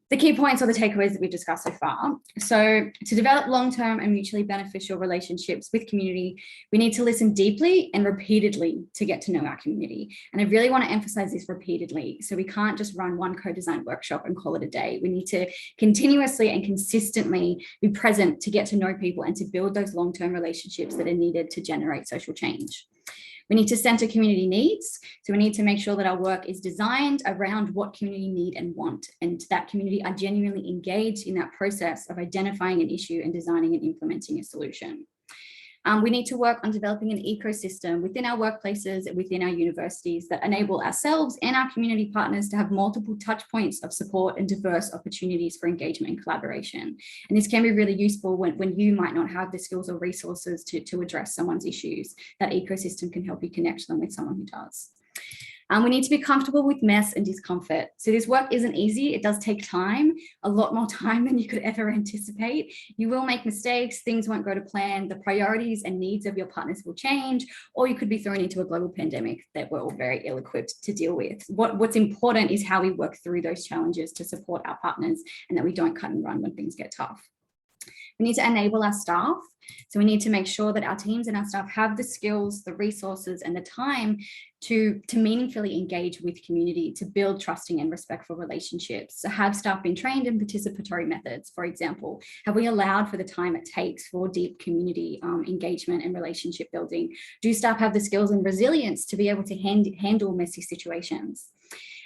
the key points or the takeaways that we've discussed so far. So to develop long-term and mutually beneficial relationships with community, we need to listen deeply and repeatedly to get to know our community. And I really want to emphasize this repeatedly. So we can't just run one co-design workshop and call it a day. We need to continuously and consistently be present to get to know people and to build those long-term relationships that are needed to generate social change. We need to center community needs. So we need to make sure that our work is designed around what community need and want, and that community are genuinely engaged in that process of identifying an issue and designing and implementing a solution. We need to work on developing an ecosystem within our workplaces, within our universities, that enable ourselves and our community partners to have multiple touch points of support and diverse opportunities for engagement and collaboration. And this can be really useful when you might not have the skills or resources to address someone's issues. That ecosystem can help you connect them with someone who does. We need to be comfortable with mess and discomfort. So this work isn't easy. It does take time, a lot more time than you could ever anticipate. You will make mistakes. Things won't go to plan. The priorities and needs of your partners will change, or you could be thrown into a global pandemic that we're all very ill-equipped to deal with. What's important is how we work through those challenges to support our partners, and that we don't cut and run when things get tough. We need to enable our staff. So we need to make sure that our teams and our staff have the skills, the resources, and the time to meaningfully engage with community, to build trusting and respectful relationships. So have staff been trained in participatory methods, for example? Have we allowed for the time it takes for deep community engagement and relationship building? Do staff have the skills and resilience to be able to handle messy situations?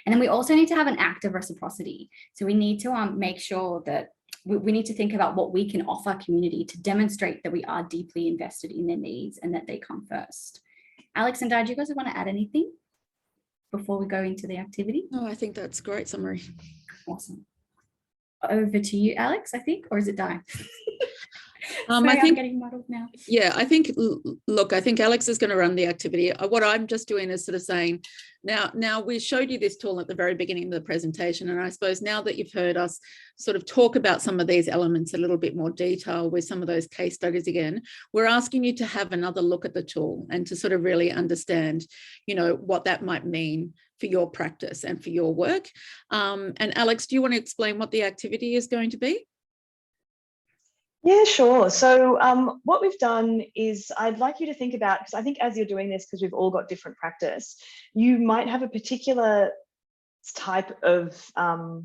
And then we also need to have an act of reciprocity. So we need to make sure that we need to think about what we can offer community to demonstrate that we are deeply invested in their needs and that they come first. Alex and Di, do you guys want to add anything before we go into the activity? No, I think that's a great summary. Awesome. Over to you, Alex, I think, or is it Di? I think I'm getting muddled now. Yeah, I think, look, I think Alex is going to run the activity. What I'm just doing is sort of saying, now we showed you this tool at the very beginning of the presentation, and I suppose now that you've heard us sort of talk about some of these elements a little bit more detail with some of those case studies again, we're asking you to have another look at the tool and to sort of really understand, you know, what that might mean for your practice and for your work. And Alex, do you want to explain what the activity is going to be? Yeah, sure. So what we've done is I'd like you to think about, because I think as you're doing this, because we've all got different practice, you might have a particular type of, a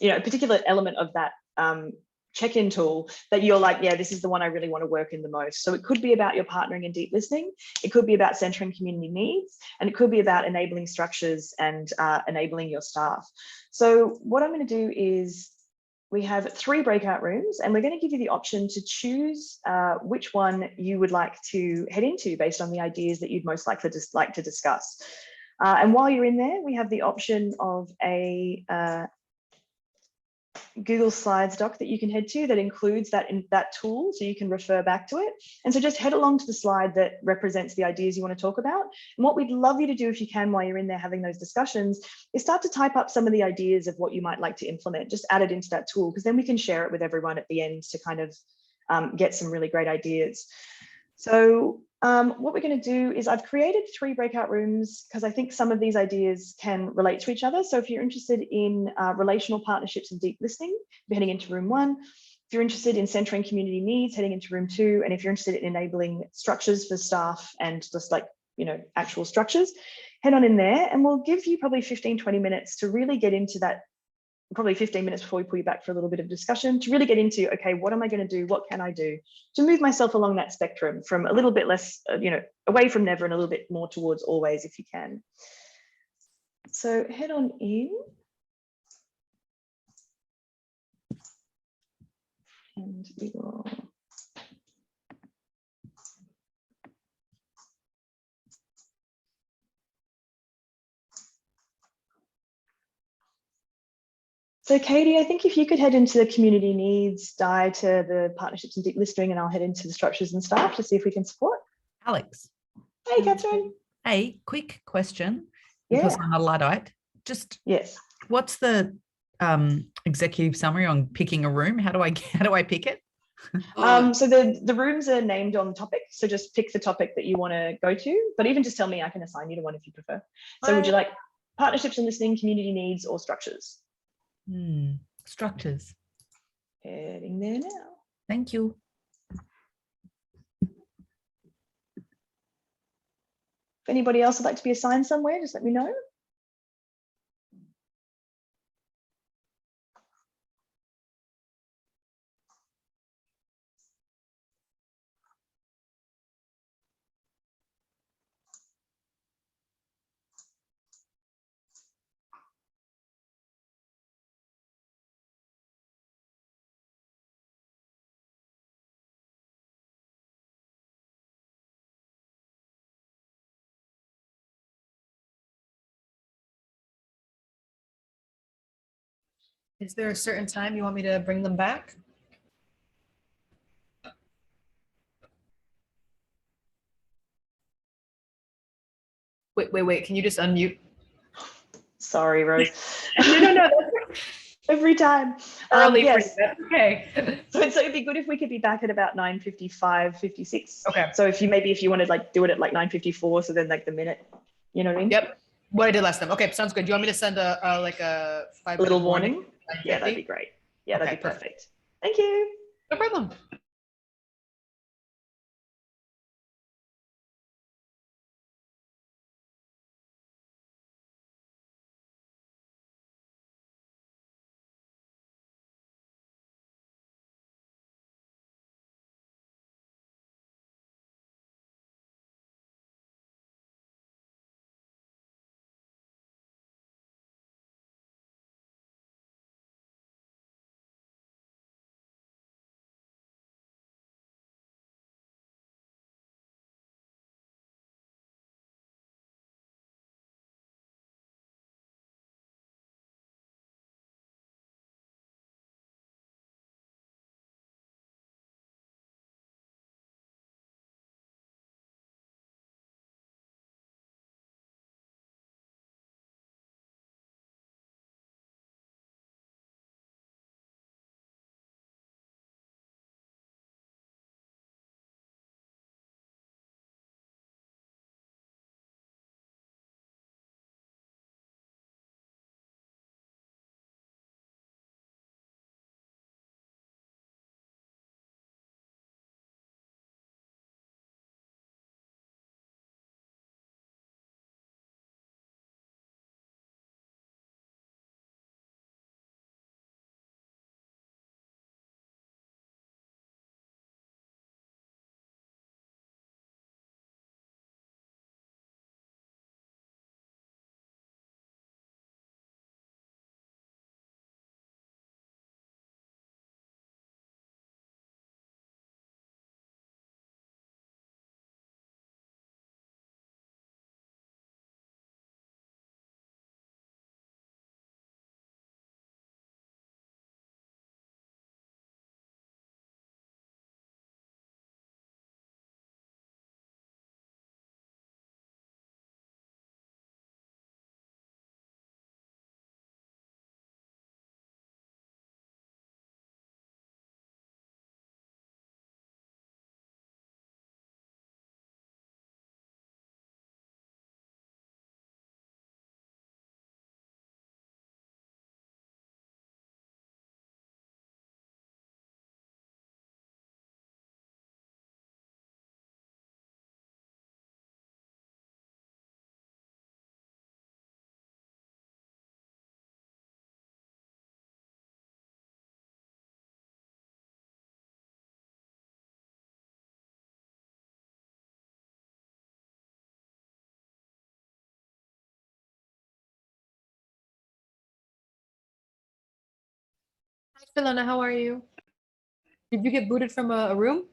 particular element of that check-in tool that you're like, yeah, this is the one I really want to work in the most. So it could be about your partnering and deep listening. It could be about centering community needs, and it could be about enabling structures and enabling your staff. So what I'm going to do is, we have 3 breakout rooms, and we're going to give you the option to choose which one you would like to head into based on the ideas that you'd most likely like to discuss. And while you're in there, we have the option of a Google Slides doc that you can head to that includes that tool, so you can refer back to it. And so just head along to the slide that represents the ideas you want to talk about. And what we'd love you to do, if you can, while you're in there having those discussions, is start to type up some of the ideas of what you might like to implement. Just add it into that tool, because then we can share it with everyone at the end to kind of get some really great ideas. So what we're going to do is I've created 3 breakout rooms because I think some of these ideas can relate to each other. So if you're interested in relational partnerships and deep listening, we're heading into room 1. If you're interested in centering community needs, heading into room 2. And if you're interested in enabling structures for staff and just like, you know, actual structures, head on in there, and we'll give you probably 15-20 minutes to really get into that. Probably 15 minutes before we pull you back for a little bit of discussion to really get into, okay, what am I going to do? What can I do to move myself along that spectrum from a little bit less, you know, away from never and a little bit more towards always, if you can. So head on in. And we will. So Katie, I think if you could head into the community needs, Di to the partnerships and deep listening, and I'll head into the structures and staff to see if we can support. Alex. Hey, Catherine. Hey, quick question, because I'm a Luddite. Just yes. What's the executive summary on picking a room? How do I pick it? So the rooms are named on topic. So just pick the topic that you want to go to, but even just tell me, I can assign you to one if you prefer. So would you like partnerships and listening, community needs, or structures? Structures. Heading there now. Thank you. If anybody else would like to be assigned somewhere, just let me know. Is there a certain time you want me to bring them back? Wait. Can you just unmute? Sorry, Rose. No. Every time. Early. Yes. Okay. So it'd be good if we could be back at about 9:55, 56. Okay. So if you want to like do it at like 9:54, so then like the minute, you know what I mean? Yep. What I did last time. Okay, sounds good. Do you want me to send a 5-minute little warning? Yeah, 9:50? that'd be great. Yeah, that'd Okay, be perfect. perfect. Thank you. No problem. Philona, how are you? Did you get booted from a room?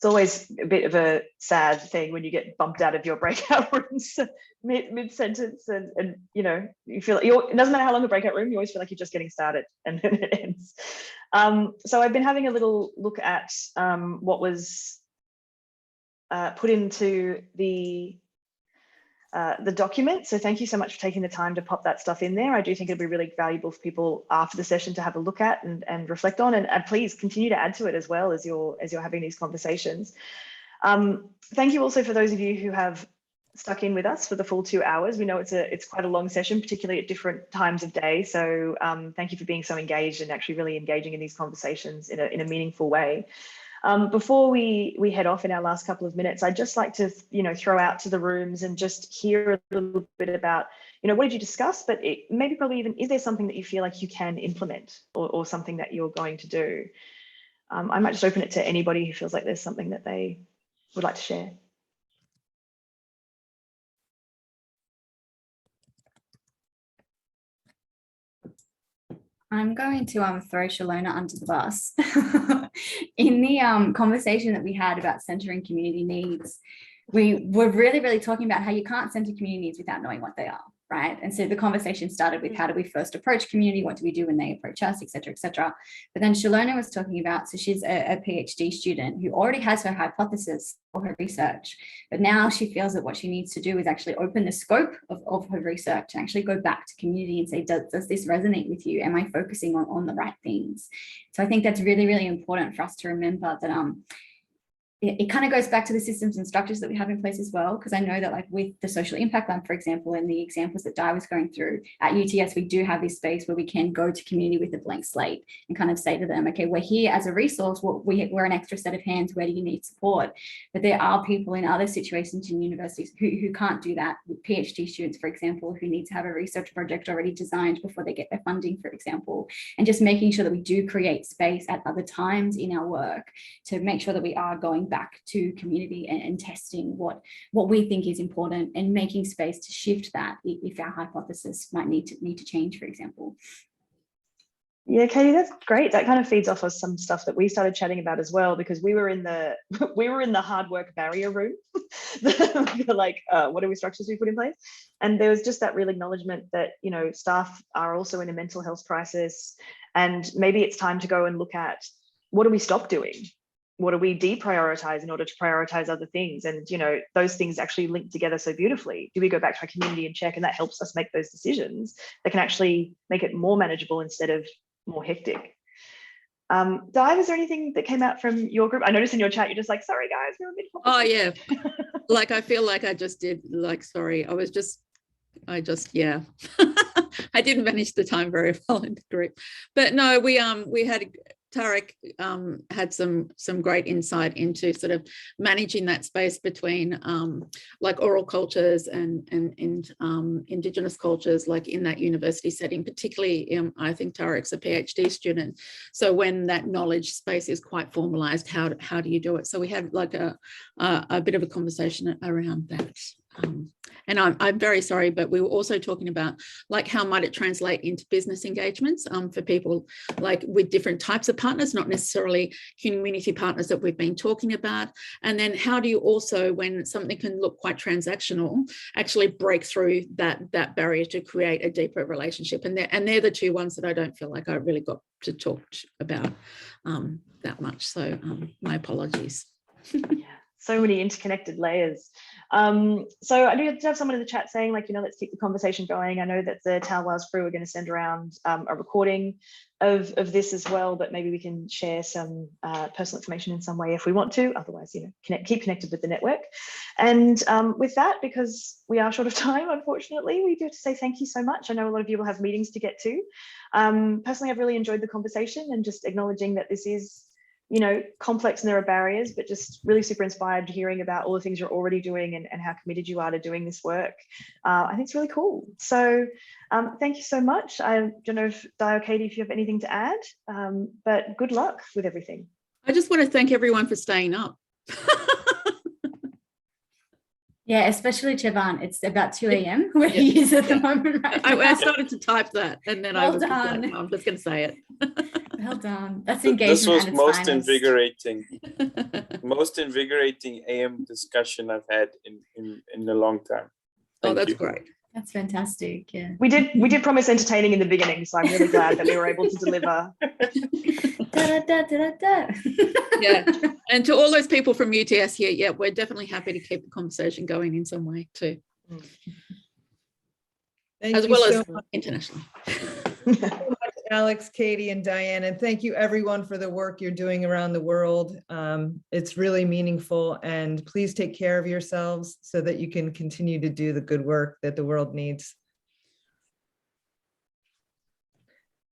it's always a bit of a sad thing when you get bumped out of your breakout rooms mid-sentence, and you know, you feel like it doesn't matter how long the breakout room, you always feel like you're just getting started and then it ends. So I've been having a little look at what was put into the document. So thank you so much for taking the time to pop that stuff in there. I do think it'd be really valuable for people after the session to have a look at and reflect on, and please continue to add to it as well as you're having these conversations. Thank you also for those of you who have stuck in with us for the full 2 hours. We know it's quite a long session, particularly at different times of day. So thank you for being so engaged and actually really engaging in these conversations in a meaningful way. Before we head off in our last couple of minutes, I'd just like to, you know, throw out to the rooms and just hear a little bit about, you know, what did you discuss, but maybe probably even, is there something that you feel like you can implement or something that you're going to do? I might just open it to anybody who feels like there's something that they would like to share. I'm going to throw Shalona under the bus. In the conversation that we had about centering community needs, we were really talking about how you can't center community needs without knowing what they are, right? And so the conversation started with how do we first approach community, what do we do when they approach us, et cetera. But then Shalona was talking about, so she's a PhD student who already has her hypothesis for her research, but now she feels that what she needs to do is actually open the scope of her research and actually go back to community and say, does this resonate with you? Am I focusing on the right things? So I think that's really important for us to remember that it kind of goes back to the systems and structures that we have in place as well, because I know that like with the social impact lab, for example, and the examples that Di was going through at UTS, we do have this space where we can go to community with a blank slate and kind of say to them, okay, we're here as a resource, we're an extra set of hands, where do you need support? But there are people in other situations in universities who can't do that. PhD students, for example, who need to have a research project already designed before they get their funding, for example, and just making sure that we do create space at other times in our work to make sure that we are going back to community and testing what we think is important and making space to shift that if our hypothesis might need to change, for example. Yeah, Katie, that's great. That kind of feeds off of some stuff that we started chatting about as well, because we were in the hard work barrier room. Like, what are we structures we put in place? And there was just that real acknowledgement that, you know, staff are also in a mental health crisis, and maybe it's time to go and look at what do we stop doing? What do we deprioritize in order to prioritize other things? And, you know, those things actually link together so beautifully. Do we go back to our community and check? And that helps us make those decisions that can actually make it more manageable instead of more hectic. Di, was there anything that came out from your group? I noticed in your chat, you're just like, sorry guys, we're a bit. Oh yeah. Like, I feel like I just did, like, sorry, yeah. I didn't manage the time very well in the group, but no, we had Tarek had some great insight into sort of managing that space between like oral cultures and Indigenous cultures, like in that university setting, particularly I think Tarek's a PhD student. So when that knowledge space is quite formalized, how do you do it? So we had like a bit of a conversation around that. And I'm very sorry, but we were also talking about like how might it translate into business engagements for people like with different types of partners, not necessarily community partners that we've been talking about. And then how do you also, when something can look quite transactional, actually break through that barrier to create a deeper relationship? And they're the two ones that I don't feel like I really got to talk about that much. So my apologies. Yeah, so many interconnected layers. So I do have someone in the chat saying, like, you know, let's keep the conversation going. I know that the Talwars crew are going to send around a recording of this as well, but maybe we can share some personal information in some way if we want to. Otherwise, you know, keep connected with the network. And with that, because we are short of time, unfortunately, we do have to say thank you so much. I know a lot of you will have meetings to get to. Personally, I've really enjoyed the conversation and just acknowledging that this is, you know, complex and there are barriers, but just really super inspired hearing about all the things you're already doing and how committed you are to doing this work. I think it's really cool. So thank you so much. I don't know if Di or Katie, if you have anything to add, but good luck with everything. I just want to thank everyone for staying up. Yeah, especially Chevan. It's about 2 a.m. where he is at the moment. Right I now. started to type that and then I Well was just like, done. "No, I'm just going to say it. Well done. That's This engagement was at its most finest. invigorating, most invigorating AM discussion I've had in a long time. Oh, Thank that's you. great. That's fantastic. Yeah. We did promise entertaining in the beginning, so I'm really glad that we were able to deliver. Da, da, da, da, da. Yeah. And to all those people from UTS here, yeah, we're definitely happy to keep the conversation going in some way too, Thank as you well so as much, internationally. Alex, Katie, and Diane. And thank you everyone for the work you're doing around the world. It's really meaningful, and please take care of yourselves so that you can continue to do the good work that the world needs.